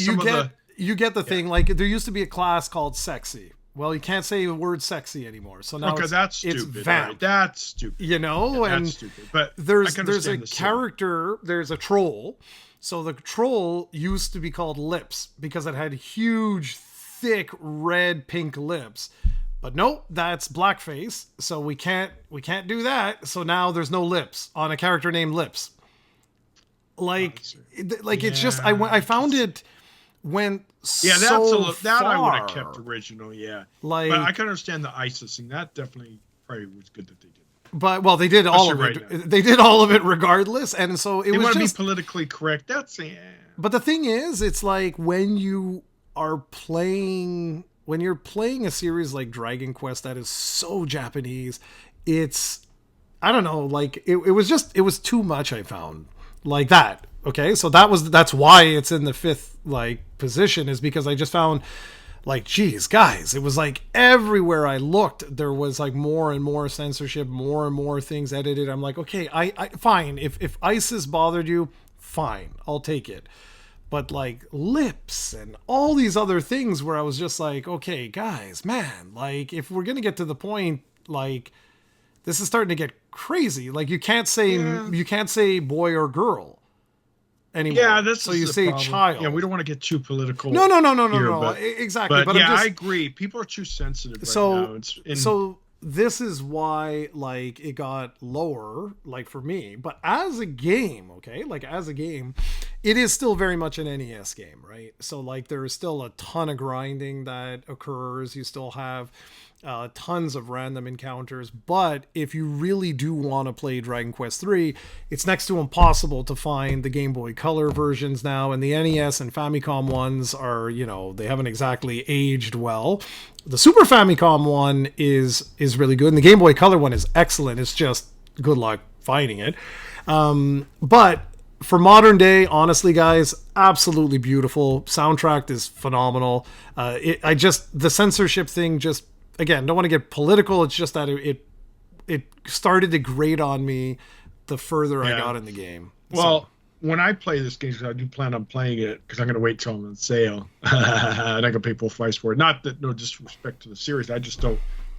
S1: you get the thing. Like there used to be a class called sexy. Well, you can't say the word sexy anymore. So now
S2: that's stupid.
S1: It's vamp.
S2: Right? That's stupid.
S1: And
S2: that's stupid. But
S1: there's a character, there's a troll. So the troll used to be called Lips because it had huge, thick, red, pink lips. But nope, that's blackface. So we can't do that. So now there's no lips on a character named Lips. It's just I found it went that I would have kept original,
S2: but I can understand the ISIS thing. That definitely probably was good that they did.
S1: But they did all of it. They did all of it regardless, and so
S2: they want to be politically correct.
S1: But the thing is, it's like when you're playing a series like Dragon Quest that is so Japanese, it's I don't know, like it was too much. I found like that. Okay, so that's why it's in the 5th position, is because I just found like, geez, guys, it was like everywhere I looked there was like more and more censorship, more and more things edited. I'm like, okay, I fine, if ISIS bothered you, fine, I'll take it. But like Lips and all these other things where I was just like, okay, guys, man, like if we're gonna get to the point, like this is starting to get crazy. Like you can't say boy or girl anymore.
S2: Yeah, that's
S1: so you say
S2: problem.
S1: Child.
S2: Yeah, we don't want to get too political.
S1: No. Exactly.
S2: But I agree. People are too sensitive right now.
S1: So this is why like it got lower, like for me. But as a game, it is still very much an NES game, right? So like there is still a ton of grinding that occurs. You still have tons of random encounters, but if you really do want to play Dragon Quest 3, it's next to impossible to find the Game Boy Color versions now, and the NES and Famicom ones are, they haven't exactly aged well. The Super Famicom one is really good, and the Game Boy Color one is excellent. It's just good luck finding it. But for modern day, honestly, guys, absolutely beautiful. Soundtrack is phenomenal. The censorship thing just, again, don't want to get political. It's just that it started to grate on me the further I got in the game.
S2: Well, when I play this game, I do plan on playing it because I'm going to wait till I'm on sale. And I can pay full price for it. Not that no disrespect to the series. I just don't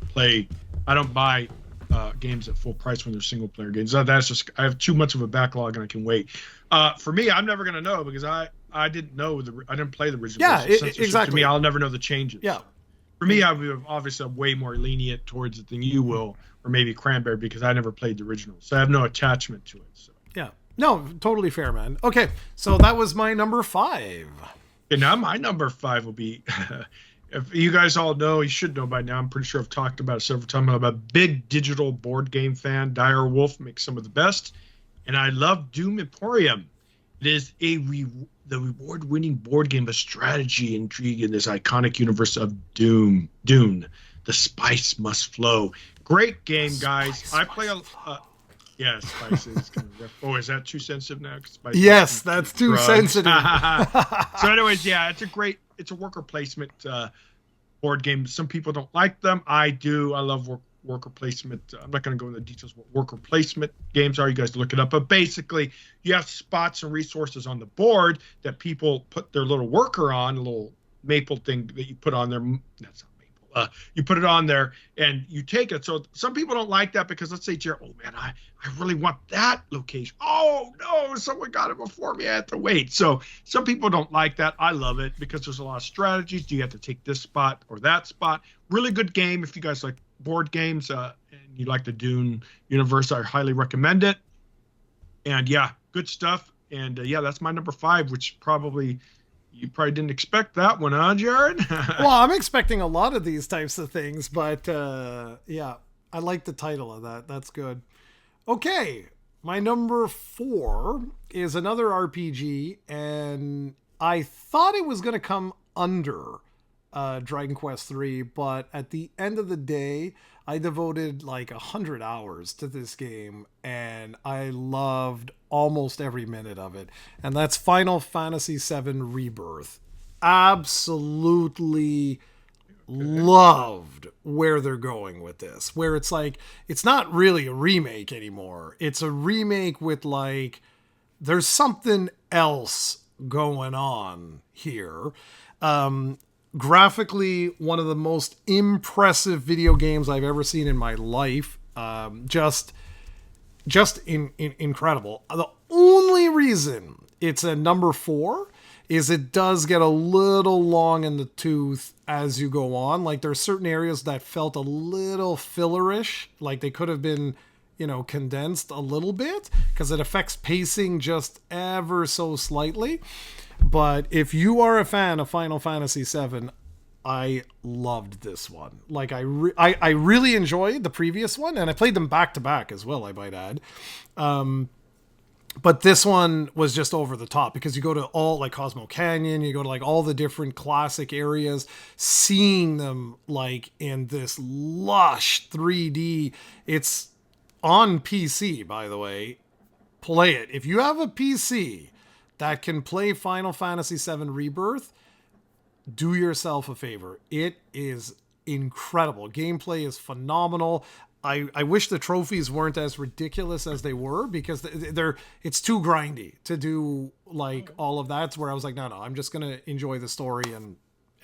S2: play. I don't buy games at full price when they're single player games. That's just, I have too much of a backlog and I can wait. For me, I'm never going to know because I didn't know I didn't play the original.
S1: Yeah, exactly.
S2: To me, I'll never know the changes.
S1: Yeah.
S2: For me, I'm obviously way more lenient towards it than you will, or maybe Cranberry, because I never played the original, so I have no attachment to it. So.
S1: Yeah, no, totally fair, man. Okay, so that was my number 5.
S2: Okay, now my number 5 will be, if you guys all know, you should know by now, I'm pretty sure I've talked about it several times, I'm a big digital board game fan. Dire Wolf makes some of the best, and I love Doom Emporium. It is the reward-winning board game of strategy, intrigue in this iconic universe of Dune. The spice must flow. Great game, guys. I play a yeah, spices. Oh, is that too sensitive now?
S1: Yes, that's too sensitive.
S2: So, anyways, yeah, it's a worker placement board game. Some people don't like them. I do. I love worker placement. I'm not going to go into the details what worker placement games are. You guys look it up. But basically, you have spots and resources on the board that people put their little worker on, a little maple thing that you put on there. That's not maple. You put it on there and you take it. So some people don't like that because let's say, Jarrod, oh man, I really want that location. Oh no, someone got it before me. I have to wait. So some people don't like that. I love it because there's a lot of strategies. Do you have to take this spot or that spot? Really good game if you guys like board games and you like the Dune universe. I highly recommend it. And yeah, good stuff. And yeah, that's my number 5, which you probably didn't expect that one, huh, Jarrod?
S1: Well, I'm expecting a lot of these types of things, but yeah, I like the title of that. That's good. Okay, my number 4 is another RPG, and I thought it was going to come under Dragon Quest 3, but at the end of the day, I devoted like 100 hours to this game, and I loved almost every minute of it. And that's Final Fantasy VII Rebirth. Absolutely loved where they're going with this, where it's like, it's not really a remake anymore. It's a remake with like, there's something else going on here. Graphically, one of the most impressive video games I've ever seen in my life. Just incredible. The only reason it's a number 4 is it does get a little long in the tooth as you go on. Like there's certain areas that felt a little fillerish, like they could have been, condensed a little bit because it affects pacing just ever so slightly. But if you are a fan of Final Fantasy VII, I loved this one. Like I really enjoyed the previous one, and I played them back to back as well, I might add. But this one was just over the top because you go to all like Cosmo Canyon, you go to like all the different classic areas, seeing them like in this lush 3D. It's on PC, by the way. Play it. If you have a PC that can play Final Fantasy VII Rebirth, do yourself a favor. It is incredible. Gameplay is phenomenal. I wish the trophies weren't as ridiculous as they were because it's too grindy to do like all of that. Where I was like, no, I'm just gonna enjoy the story and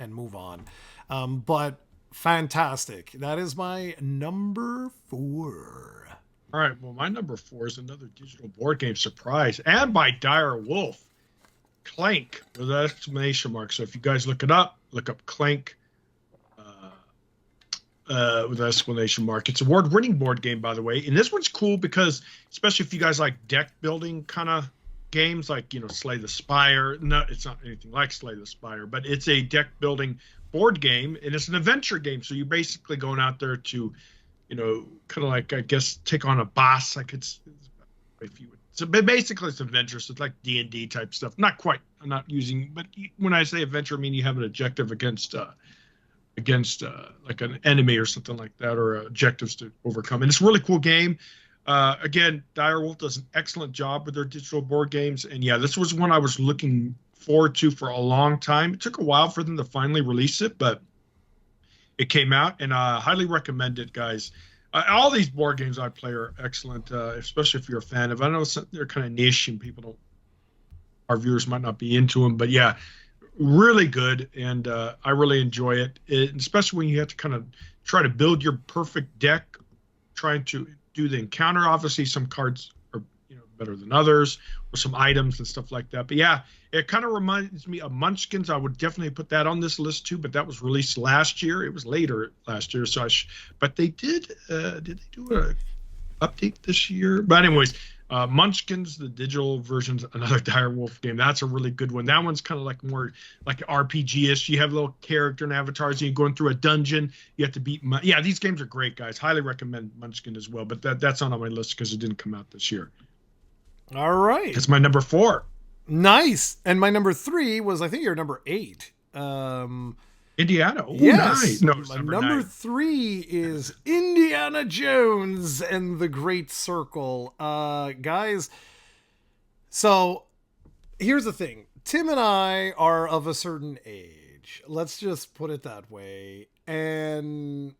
S1: move on. But fantastic. That is my number 4.
S2: All right. Well, my number 4 is another digital board game surprise, and by Dire Wolf. Clank with an exclamation mark. So if you guys look up Clank with an exclamation mark. It's a award-winning board game, by the way. And this one's cool because, especially if you guys like deck building kind of games, like Slay the Spire. No, it's not anything like Slay the Spire, but it's a deck building board game, and it's an adventure game. So you're basically going out there to, kind of like, I guess, take on a boss. Like it's if you would. So basically, it's adventure. So it's like D&D type stuff. Not quite. I'm not using, but when I say adventure, I mean you have an objective against like an enemy or something like that, or objectives to overcome. And it's a really cool game. Again, Dire Wolf does an excellent job with their digital board games. And yeah, this was one I was looking forward to for a long time. It took a while for them to finally release it, but it came out, and I highly recommend it, guys. All these board games I play are excellent, especially if you're a fan of. I know they're kind of niche and our viewers might not be into them, but yeah, really good, and I really enjoy it, especially when you have to kind of try to build your perfect deck, trying to do the encounter. Obviously, some cards are better than others, or some items and stuff like that. But yeah, it kind of reminds me of Munchkins. I would definitely put that on this list too. But that was released last year. It was later last year, so but they did they do a update this year? But anyways, Munchkins, the digital version's another Dire Wolf game. That's a really good one. That one's kind of like more like RPG-ish. You have a little character and avatars, and you're going through a dungeon. You have to beat. Yeah, these games are great, guys. Highly recommend Munchkin as well. But that's not on my list because it didn't come out this year.
S1: All right.
S2: It's my number 4.
S1: Nice. And my number 3 was, I think, your number 8.
S2: Indiana. Ooh,
S1: yes.
S2: Nice. No,
S1: number 3 is Indiana Jones and the Great Circle. Guys, so here's the thing. Tim and I are of a certain age. Let's just put it that way. And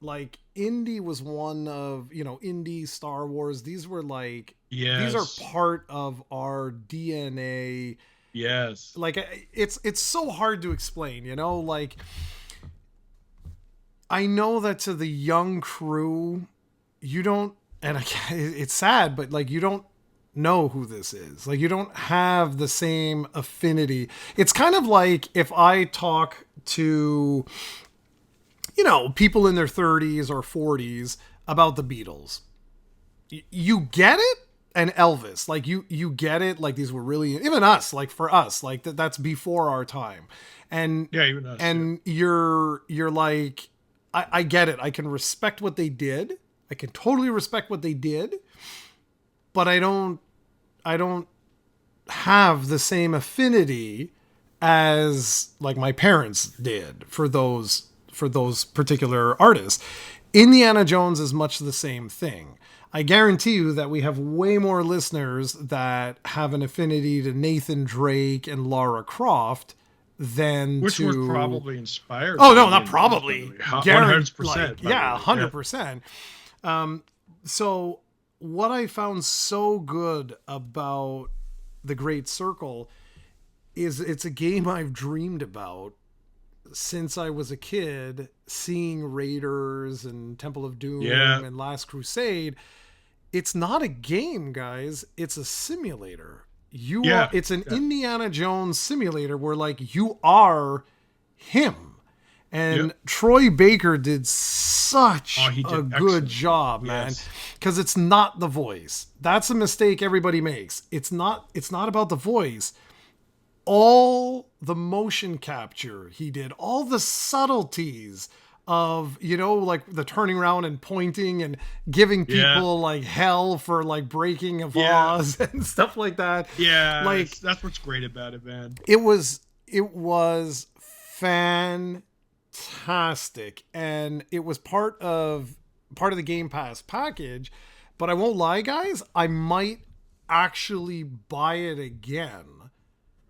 S1: like Indy was one of, Indy, Star Wars. These were like, these are part of our DNA.
S2: Yes.
S1: Like it's so hard to explain, like I know that to the young crew, you don't, and it's sad, but like you don't know who this is. Like you don't have the same affinity. It's kind of like if I talk to, people in their 30s or 40s about the Beatles. You get it? And Elvis, like you get it. Like these were really, even us, like for us, like that's before our time. And
S2: yeah, even us.
S1: And you're like, I get it. I can respect what they did. I can totally respect what they did, but I don't have the same affinity as like my parents did for those particular artists. Indiana Jones is much the same thing. I guarantee you that we have way more listeners that have an affinity to Nathan Drake and Lara Croft than
S2: which
S1: to...
S2: were probably inspired.
S1: Oh, no, not probably.
S2: 100%.
S1: Yeah, 100%. So what I found so good about The Great Circle is it's a game I've dreamed about since I was a kid, seeing Raiders and Temple of Doom and Last Crusade. It's not a game, guys. It's a simulator. It's an Indiana Jones simulator where like you are him. And Troy Baker did such a good job, man. Because it's not the voice. That's a mistake everybody makes. It's not about the voice. All the motion capture he did, all the subtleties of, like the turning around and pointing and giving people like hell for like breaking a vase and stuff like that.
S2: Yeah. Like that's what's great about it, man.
S1: It was fantastic. And it was part of the Game Pass package, but I won't lie, guys, I might actually buy it again.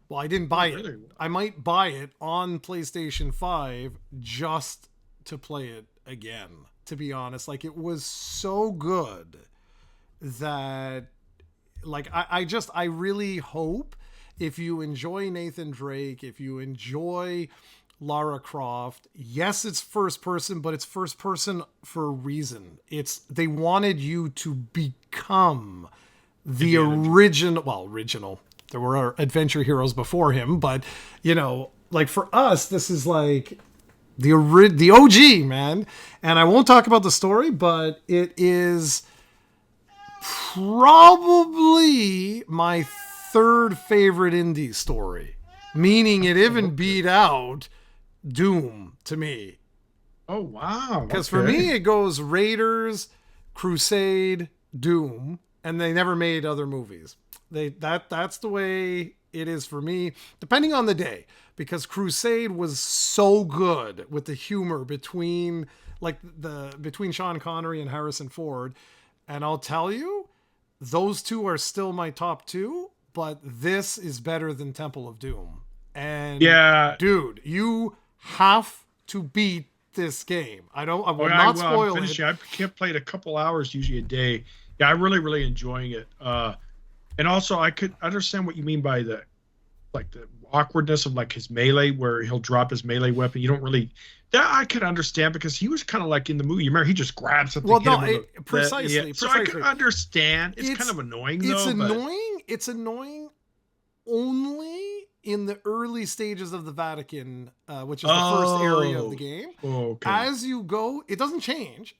S1: Well, I didn't buy it. I might buy it on PlayStation 5 just to play it again, to be honest. Like, it was so good that, like, I really hope if you enjoy Nathan Drake, if you enjoy Lara Croft, yes, it's first person, but it's first person for a reason. They wanted you to become the original. There were adventure heroes before him, but like for us, this is like the OG, man. And I won't talk about the story, but it is probably my third favorite indie story, meaning it even beat out Doom to me.
S2: Oh, wow.
S1: Because for me, it goes Raiders, Crusade, Doom, and they never made other movies. That's the way it is for me, depending on the day, because Crusade was so good with the humor between Sean Connery and Harrison Ford. And I'll tell you, those two are still my top 2, but this is better than Temple of Doom. And dude, you have to beat this game. I will not spoil it.
S2: I can't play it a couple hours usually a day. Yeah, I'm really, really enjoying it. And also, I could understand what you mean by like the awkwardness of like his melee, where he'll drop his melee weapon. You don't really. That I could understand because he was kind of like in the movie. You remember he just grabs something.
S1: Well, no, precisely.
S2: So I can understand. It's kind of annoying.
S1: It's annoying. It's annoying only in the early stages of the Vatican, which is the first area of the game.
S2: Okay.
S1: As you go, it doesn't change.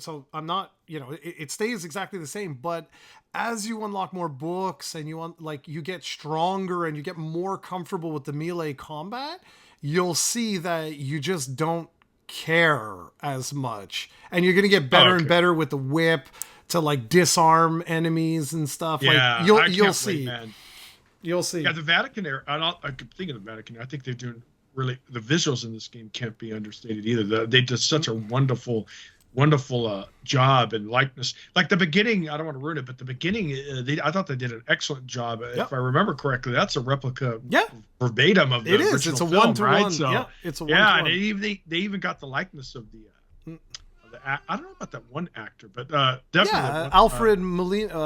S1: So I'm not, it stays exactly the same. But as you unlock more books and you get stronger and you get more comfortable with the melee combat, you'll see that you just don't care as much, and you're gonna get better and better with the whip to like disarm enemies and stuff.
S2: Yeah,
S1: you'll see.
S2: Man.
S1: You'll see.
S2: Yeah, the Vatican era. I could think of the Vatican. I think they're doing really. The visuals in this game can't be understated either. They did such a wonderful job and likeness. Like the beginning, I don't want to ruin it, but the beginning, I thought they did an excellent job. Yep. If I remember correctly, that's a replica, verbatim of the original film.
S1: It's a one-to-one. Right? So,
S2: it's a one-to-one. And they even got the likeness of the. I don't know about that one actor, but definitely
S1: Alfred Molino,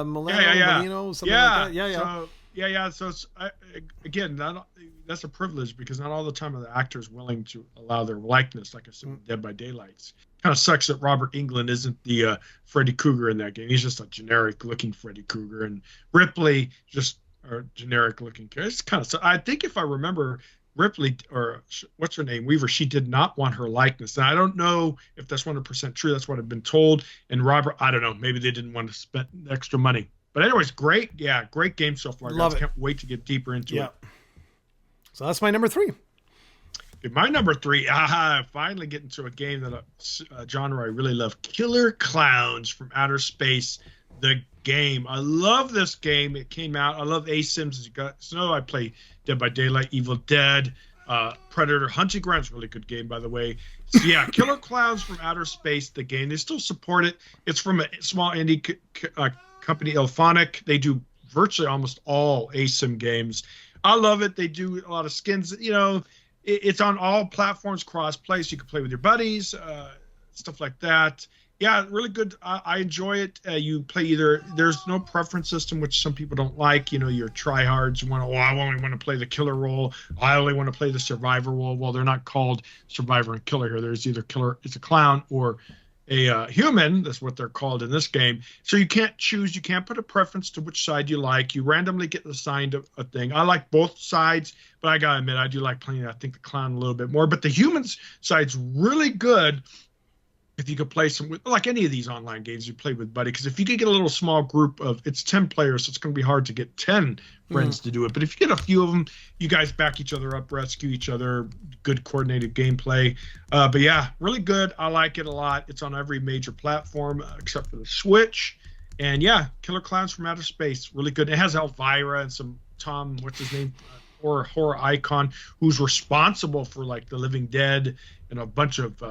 S1: something like that.
S2: So it's, again, that's a privilege because not all the time are the actors willing to allow their likeness. Like I said, with Dead by Daylight. Kind of sucks that Robert Englund isn't the Freddy Krueger in that game. He's just a generic-looking Freddy Krueger, and Ripley just a generic-looking character. It's kind of. So I think if I remember, Ripley or what's her name, Weaver, she did not want her likeness. And I don't know if that's 100% true. That's what I've been told. And Robert, I don't know. Maybe they didn't want to spend extra money. But anyways, great. Yeah, great game so far.
S1: Love it.
S2: Can't wait to get deeper into it.
S1: So that's my number 3.
S2: My number 3, finally getting to a game that genre I really love. Killer Clowns from Outer Space, the game. I love this game. It came out. I love ASIMs. As you guys know, I play Dead by Daylight, Evil Dead, Predator, Hunting Grounds. Really good game, by the way. So yeah, Killer Clowns from Outer Space, the game. They still support it. It's from a small indie company, Elphonic. They do virtually almost all ASIM games. I love it. They do a lot of skins. It's on all platforms, cross-play, so you can play with your buddies, stuff like that. Yeah, really good. I enjoy it. You play either. There's no preference system, which some people don't like. You're tryhards. I only want to play the killer role. I only want to play the survivor role. Well, they're not called survivor and killer here. There's either killer, it's a clown, or a human. That's what they're called in this game. So you can't choose. You can't put a preference to which side you like. You randomly get assigned a thing. I like both sides, but I gotta admit, I do like playing, I think, the clown a little bit more. But the human side's really good if you could play some, like any of these online games you play with buddy. Because if you could get a little small group of, it's 10 players, so it's going to be hard to get 10 friends to do it. But if you get a few of them, you guys back each other up, rescue each other, good coordinated gameplay. But yeah, really good. I like it a lot. It's on every major platform except for the Switch. And yeah, Killer Clowns from Outer Space, really good. It has Elvira and some Tom, what's his name, or horror icon, who's responsible for like The Living Dead and a bunch of,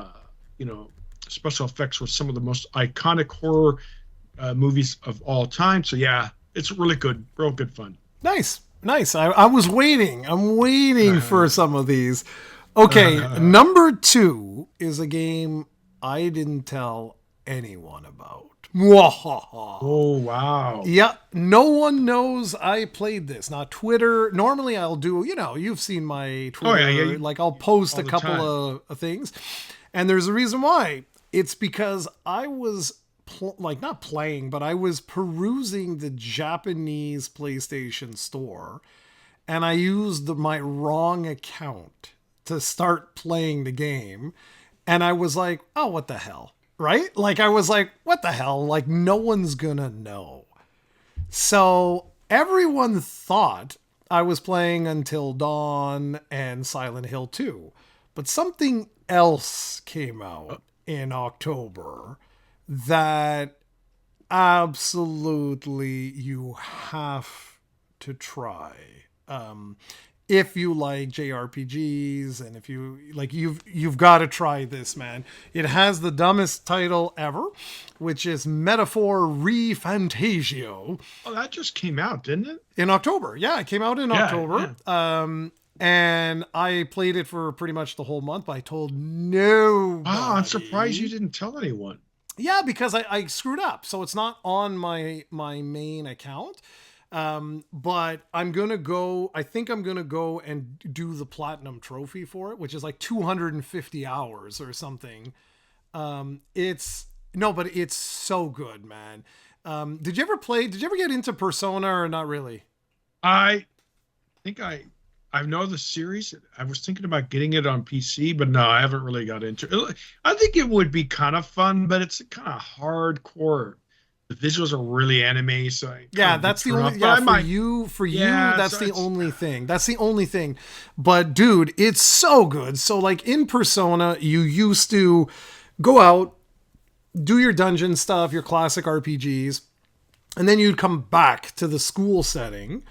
S2: special effects for some of the most iconic horror movies of all time. So yeah, it's really good, real good fun.
S1: Nice. I was waiting. I'm waiting for some of these. Okay, number 2 is a game I didn't tell anyone about.
S2: Oh, wow.
S1: Yeah, no one knows I played this. Not Twitter. Normally I'll do, you've seen my Twitter. Oh, yeah. Like I'll post a couple of things. And there's a reason why. It's because I was not playing, but I was perusing the Japanese PlayStation Store, and I used my wrong account to start playing the game. And I was like, oh, what the hell? Right? Like, I was like, what the hell? Like, no one's gonna know. So everyone thought I was playing Until Dawn and Silent Hill 2, but something else came out in October that absolutely you have to try. If you like JRPGs and if you like, you've got to try this, man. It has the dumbest title ever, which is Metaphor ReFantasio.
S2: Oh, that just came out, didn't it?
S1: In October. Yeah, it came out in October. Yeah. And I played it for pretty much the whole month, but I told nobody.
S2: Wow, I'm surprised you didn't tell anyone.
S1: Yeah, because I screwed up. So it's not on my main account. But I think I'm going to go and do the platinum trophy for it, which is like 250 hours or something. But it's so good, man. Did you ever get into Persona or not really?
S2: I think I know the series. I was thinking about getting it on PC, but no, I haven't really got into it. I think it would be kind of fun, but it's kind of hardcore. The visuals are really anime, so
S1: that's the only. That's the only thing. That's the only thing. But dude, it's so good. So like in Persona, you used to go out, do your dungeon stuff, your classic RPGs, and then you'd come back to the school setting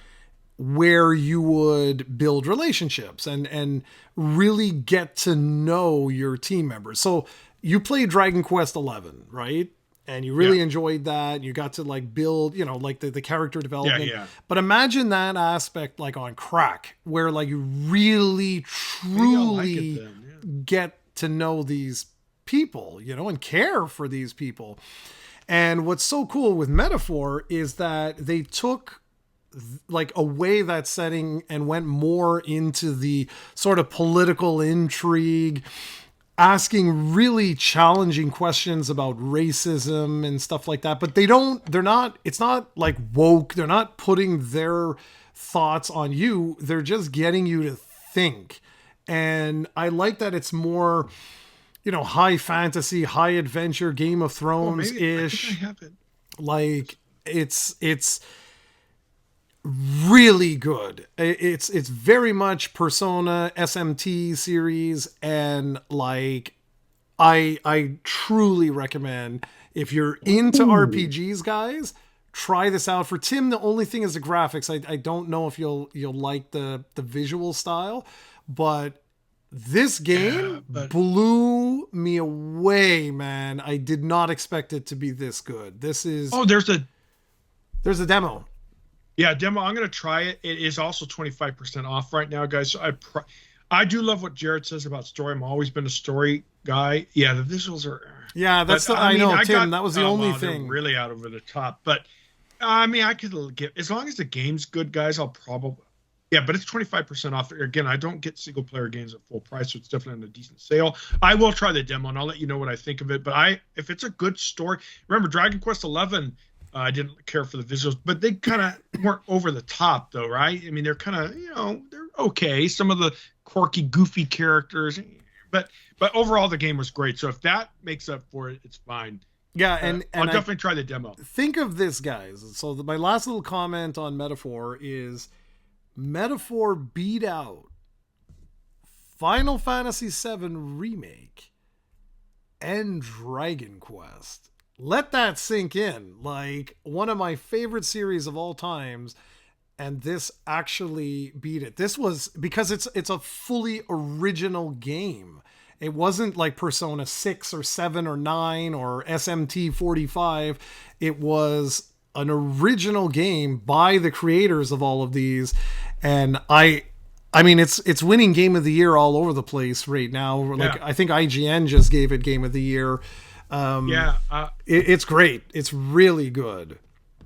S1: where you would build relationships and really get to know your team members. So you played Dragon Quest 11, right? And you really enjoyed that. You got to like build, like the character development.
S2: Yeah.
S1: But imagine that aspect like on crack, where like you really, truly get to know these people, and care for these people. And what's so cool with Metaphor is that they took like away that setting and went more into the sort of political intrigue, asking really challenging questions about racism and stuff like that. But it's not like woke. They're not putting their thoughts on you. They're just getting you to think. And I like that it's more, high fantasy, high adventure, Game of Thrones-ish.
S2: I have it.
S1: Like it's really good. It's very much Persona SMT series, and like I truly recommend, if you're into RPGs, guys, try this out. For Tim, the only thing is the graphics. I don't know if you'll like the visual style, but this game blew me away, man. I did not expect it to be this good. This is there's a demo.
S2: Yeah, demo. I'm going to try it. It is also 25% off right now, guys. So I do love what Jarrod says about story. I've always been a story guy. Yeah, the visuals are.
S1: Yeah, that's I know, Tim. That was the only thing.
S2: Really out over the top, but I mean, I could get, as long as the game's good, guys. I'll probably. Yeah, but it's 25% off. Again, I don't get single player games at full price, so it's definitely on a decent sale. I will try the demo, and I'll let you know what I think of it. But if it's a good story, remember Dragon Quest 11. I didn't care for the visuals, but they kind of weren't over the top, though, right? I mean, they're kind of, they're okay. Some of the quirky, goofy characters, but overall, the game was great. So if that makes up for it, it's fine.
S1: Yeah, and
S2: I'll definitely try the demo.
S1: Think of this, guys. So my last little comment on Metaphor is Metaphor beat out Final Fantasy VII Remake and Dragon Quest. Let that sink in. Like, one of my favorite series of all times, and this actually beat it. This was because it's a fully original game. It wasn't like Persona 6 or 7 or 9 or SMT 45. It was an original game by the creators of all of these, and I mean, it's winning Game of the Year all over the place right now. Like, I think IGN just gave it Game of the Year. It's great. It's really good.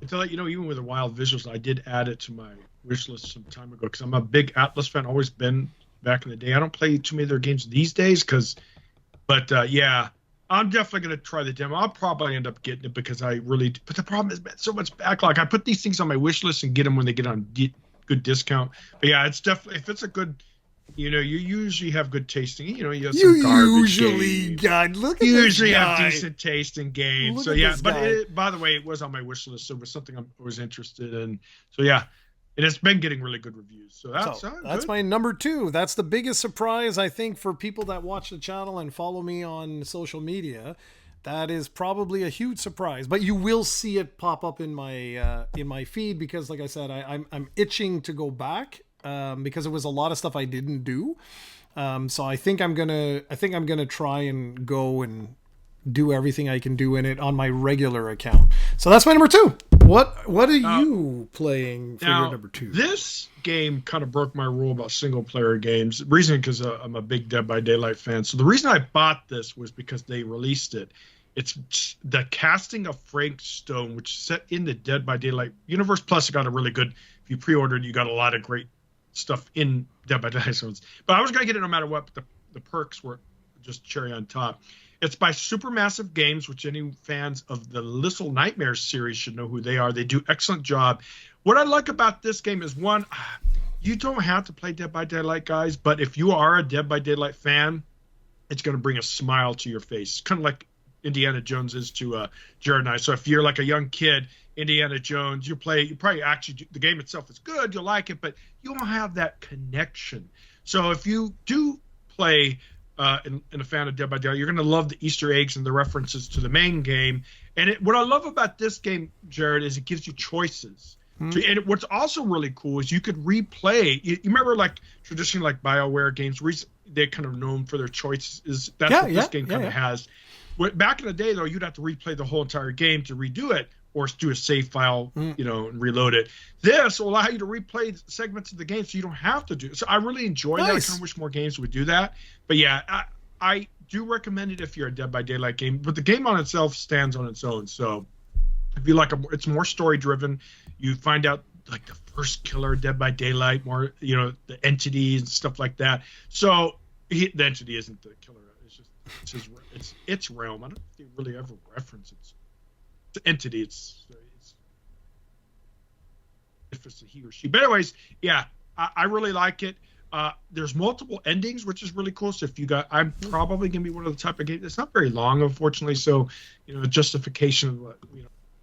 S2: To let you know, even with the wild visuals, I did add it to my wish list some time ago because I'm a big Atlas fan. Always been back in the day. I don't play too many of their games these days but I'm definitely going to try the demo. I'll probably end up getting it because but the problem is, man, so much backlog. I put these things on my wish list and get them when they get on good discount. But yeah, it's definitely, if it's a good, you usually have good tasting. You have some garbage games.
S1: Look at
S2: usually
S1: this
S2: have
S1: guy.
S2: decent taste in games.
S1: Look
S2: so
S1: at
S2: yeah,
S1: this
S2: but
S1: guy.
S2: by the way, it was on my wish list, so it was something I was interested in. So yeah, it has been getting really good reviews. So that's
S1: my number 2. That's the biggest surprise, I think, for people that watch the channel and follow me on social media. That is probably a huge surprise, but you will see it pop up in my feed because, like I said, I'm itching to go back because it was a lot of stuff I didn't do. So I think I'm gonna try and go and do everything I can do in it on my regular account. So that's my number 2. What are you playing for your number 2?
S2: This game kind of broke my rule about single player games. The reason because I'm a big Dead by Daylight fan. So the reason I bought this was because they released it. It's the casting of Frank Stone, which is set in the Dead by Daylight universe. Plus, it got a really good. If you pre-ordered, you got a lot of great stuff in Dead by Daylight. But I was gonna get it no matter what. But the perks were just cherry on top. It's by Supermassive Games, which any fans of the Little Nightmares series should know who they are. They do excellent job. What I like about this game is, one, you don't have to play Dead by Daylight, guys, but if you are a Dead by Daylight fan, it's going to bring a smile to your face. Kind of like Indiana Jones is to Jarrod and I. So if you're like a young kid, Indiana Jones, you probably actually, the game itself is good, you'll like it, but you won't have that connection. So if you do play and a fan of Dead by Daylight, you're going to love the Easter eggs and the references to the main game. And what I love about this game, Jarrod, is it gives you choices. So, and what's also really cool is you could replay. You remember, like traditionally, like BioWare games, they're kind of known for their choices. That's what this game kind of has. Back in the day, though, you'd have to replay the whole entire game to redo it, or do a save file, and reload it. This will allow you to replay segments of the game, so you don't have to do it. So I really enjoy that. I kind of wish more games would do that. But yeah, I do recommend it if you're a Dead by Daylight game. But the game on itself stands on its own. So if you like, it's more story driven. You find out like the first killer, Dead by Daylight, more the entity and stuff like that. So the entity isn't the killer. It's its realm. I don't think they really ever reference it. It's an entity. It's if it's a he or she. But anyways, yeah, I really like it. There's multiple endings, which is really cool. So if you got, I'm probably gonna be one of the type of games. It's not very long, unfortunately. So justification of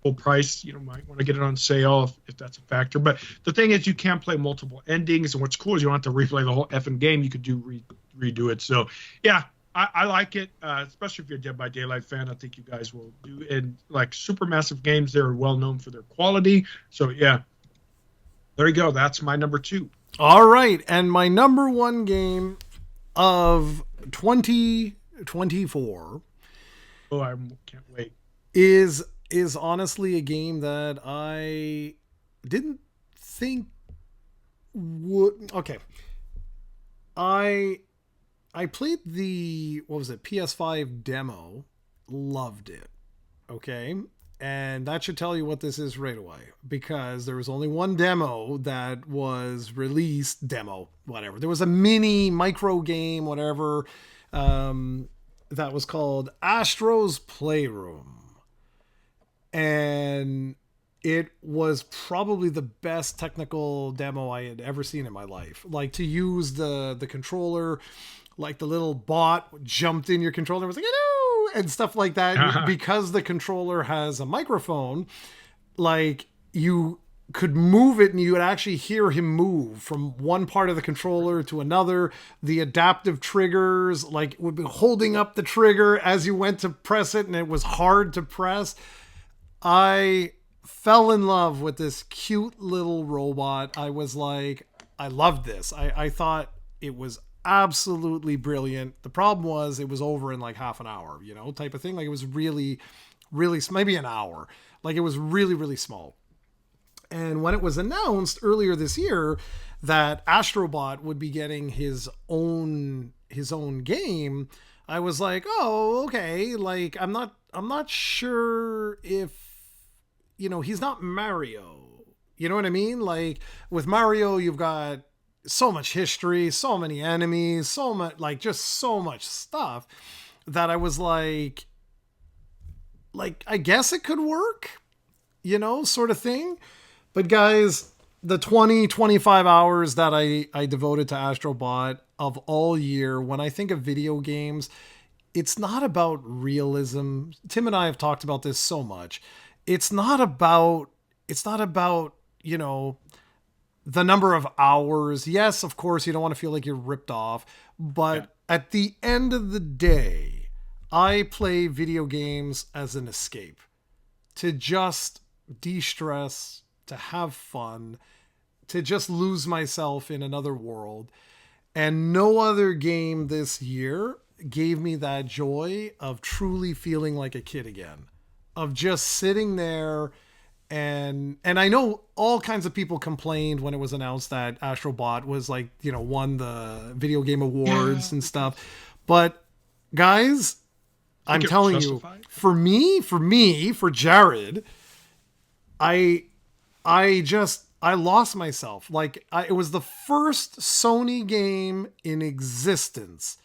S2: full price, might want to get it on sale if that's a factor. But the thing is, you can play multiple endings, and what's cool is you don't have to replay the whole effing game. You could redo it. So yeah, I like it, especially if you're a Dead by Daylight fan. I think you guys will do. And like Supermassive Games, they're well known for their quality. So yeah, there you go. That's my number 2.
S1: All right, and my number 1 game of 2024.
S2: Oh, I can't wait.
S1: Is honestly a game that I didn't think would. Okay, I played the PS5 demo, loved it. Okay, and that should tell you what this is right away, because there was only one demo that was released. Whatever. There was a mini micro game, whatever, that was called Astro's Playroom. And it was probably the best technical demo I had ever seen in my life. Like, to use the controller, like the little bot jumped in your controller and was like, hello, and stuff like that. Because the controller has a microphone, like, you could move it and you would actually hear him move from one part of the controller to another. The adaptive triggers, like, would be holding up the trigger as you went to press it, and it was hard to press. I fell in love with this cute little robot. I was like, I loved this. I thought it was absolutely brilliant. The problem was it was over in like half an hour, type of thing. Like, it was really, really, maybe an hour. Like, it was really, really small. And when it was announced earlier this year that Astrobot would be getting his own game, I was like, oh, okay. Like, I'm not sure if, he's not Mario. You know what I mean? Like, with Mario, you've got so much history, so many enemies, so much, like, just so much stuff that I was like, I guess it could work, sort of thing. But guys, the 25 hours that I devoted to Astrobot of all year, when I think of video games, it's not about realism. Tim and I have talked about this so much. It's not about, the number of hours. Yes, of course, you don't want to feel like you're ripped off. But at the end of the day, I play video games as an escape. To just de-stress, to have fun, to just lose myself in another world. And no other game this year gave me that joy of truly feeling like a kid again. Of just sitting there, and I know all kinds of people complained when it was announced that Astrobot was won the video game awards and stuff. But guys, I'm telling you, for Jarrod, I lost myself. Like, it was the first Sony game in existence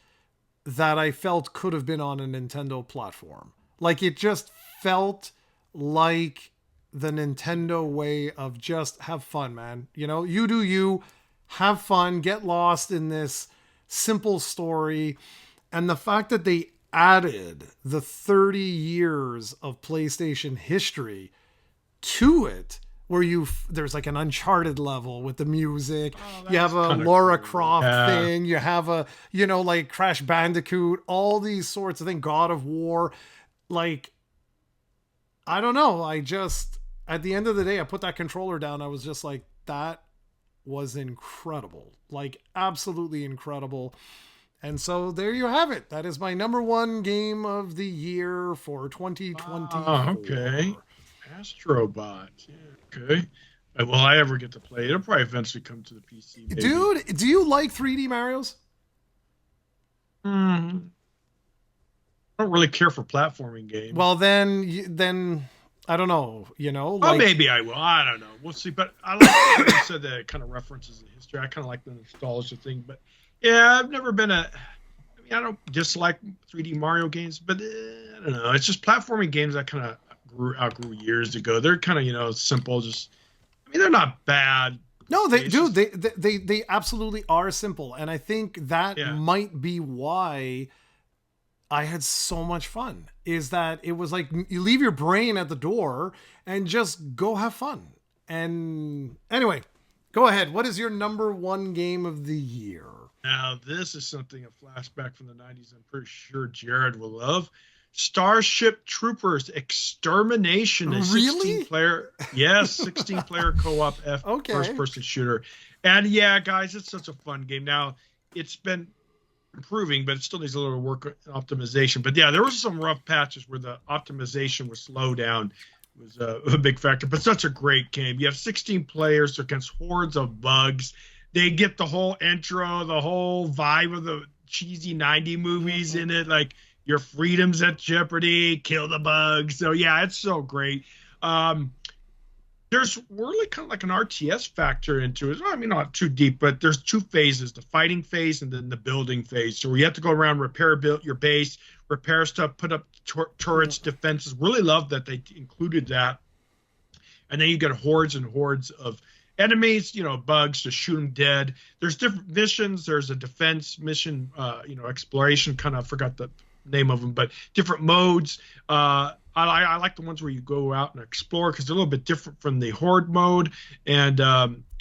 S1: that I felt could have been on a Nintendo platform. Like, it just felt like the Nintendo way of just have fun, man. You know, you do you, have fun, get lost in this simple story. And the fact that they added the 30 years of PlayStation history to it, where there's like an Uncharted level with the music, you have a Lara Croft thing, you have a, like Crash Bandicoot, all these sorts of things, God of War. Like, I don't know, at the end of the day, I put that controller down, I was just like, that was incredible, like absolutely incredible. And so there you have it. That is my number one game of the year for 2024.
S2: Okay. Astrobot. Yeah, okay. Will I ever get to play it? It'll probably eventually come to the PC. Maybe.
S1: Dude, do you like 3D Marios?
S2: I don't really care for platforming games.
S1: Well, then I don't know.
S2: Well, maybe I will. I don't know. We'll see. But I like what you said that it kind of references the history. I kind of like the nostalgia thing. But yeah, I've never been I don't dislike 3D Mario games, but I don't know. It's just platforming games that kind of outgrew years ago. They're kind of simple. They're not bad.
S1: No, they absolutely are simple, and I think that might be why I had so much fun. Is that it was like you leave your brain at the door and just go have fun. And anyway, go ahead. What is your number one game of the year?
S2: Now, this is something, a flashback from the 90s I'm pretty sure Jarrod will love. Starship Troopers Extermination. A 16-player, 16-player co-op first-person shooter. And yeah, guys, it's such a fun game. Now, it's been improving, but it still needs a little work and optimization. But yeah, there were some rough patches where the optimization was slow down. It was a big factor, but such a great game. You have 16 players against hordes of bugs. They get the whole intro, the whole vibe of the cheesy 90 movies in it, like your freedom's at jeopardy, kill the bugs. So yeah, it's so great. There's really kind of like an RTS factor into it. Not too deep, but there's two phases, the fighting phase and then the building phase. So you have to go around, build your base, repair stuff, put up turrets, defenses. Really love that they included that. And then you get hordes and hordes of enemies, bugs to shoot them dead. There's different missions. There's a defense mission, exploration, kind of forgot the name of them, but different modes. I like the ones where you go out and explore because they're a little bit different from the horde mode. And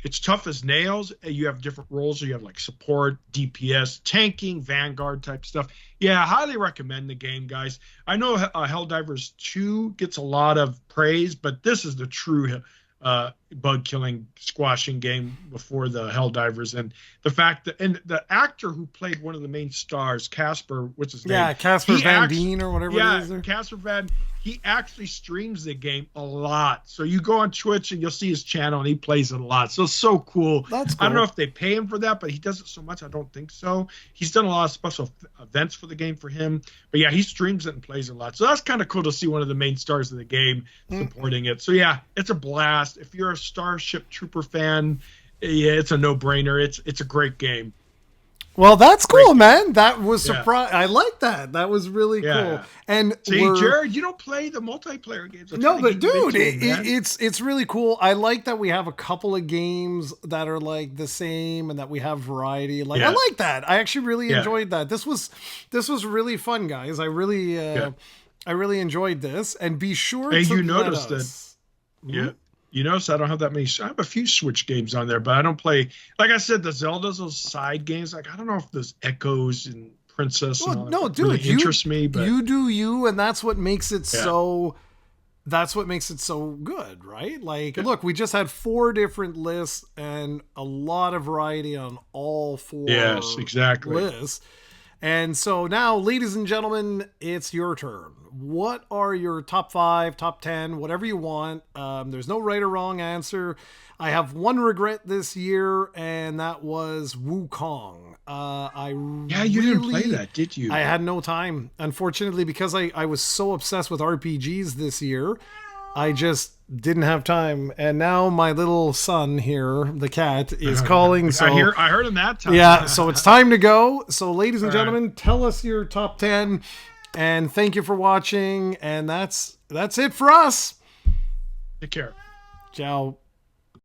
S2: it's tough as nails. You have different roles. You have like support, DPS, tanking, Vanguard type stuff. Yeah, I highly recommend the game, guys. I know Helldivers 2 gets a lot of praise, but this is the true bug killing squashing game before the Helldivers. And the fact that, and the actor who played one of the main stars, Casper, what's his name?
S1: Yeah, Casper Van Dien or whatever it is.
S2: Yeah, Casper Van, he actually streams the game a lot. So you go on Twitch and you'll see his channel and he plays it a lot. So it's so cool.
S1: That's cool.
S2: I don't know if they pay him for that, but he does it so much. I don't think so. He's done a lot of special events for the game for him. But yeah, he streams it and plays it a lot. So that's kind of cool to see one of the main stars of the game supporting it. So yeah, it's a blast. If you're a Starship Trooper fan, yeah, it's a no-brainer. It's a great game.
S1: Well, that's cool, man. That was surprising. I like that. That was really cool. And
S2: see, Jarrod, you don't play the multiplayer games.
S1: No, but dude, it's really cool. I like that we have a couple of games that are like the same and that we have variety. Like I like that. I actually really enjoyed that. This was really fun, guys. I really enjoyed this. And be sure to
S2: you noticed that. Yeah. You notice I don't have that many. I have a few Switch games on there, but I don't play. Like I said, the Zeldas, those side games. Like I don't know if those Echoes and Princess.
S1: Well,
S2: and
S1: no, dude,
S2: really interest me. But
S1: you do you, and that's what makes it so. That's what makes it so good, right? Like, look, we just had 4 different lists and a lot of variety on all 4.
S2: Yes, exactly.
S1: Lists. And so now, ladies and gentlemen, it's your turn. What are your top 5, top 10, whatever you want? There's no right or wrong answer. I have one regret this year, and that was Wukong.
S2: You didn't play that, did you?
S1: I had no time, unfortunately, because I was so obsessed with RPGs this year. I just didn't have time, and now my little son here, the cat, is calling. So
S2: I heard him that time.
S1: Yeah, so it's time to go. So, ladies and gentlemen, tell us your top 10, and thank you for watching. And that's it for us.
S2: Take care.
S1: Ciao.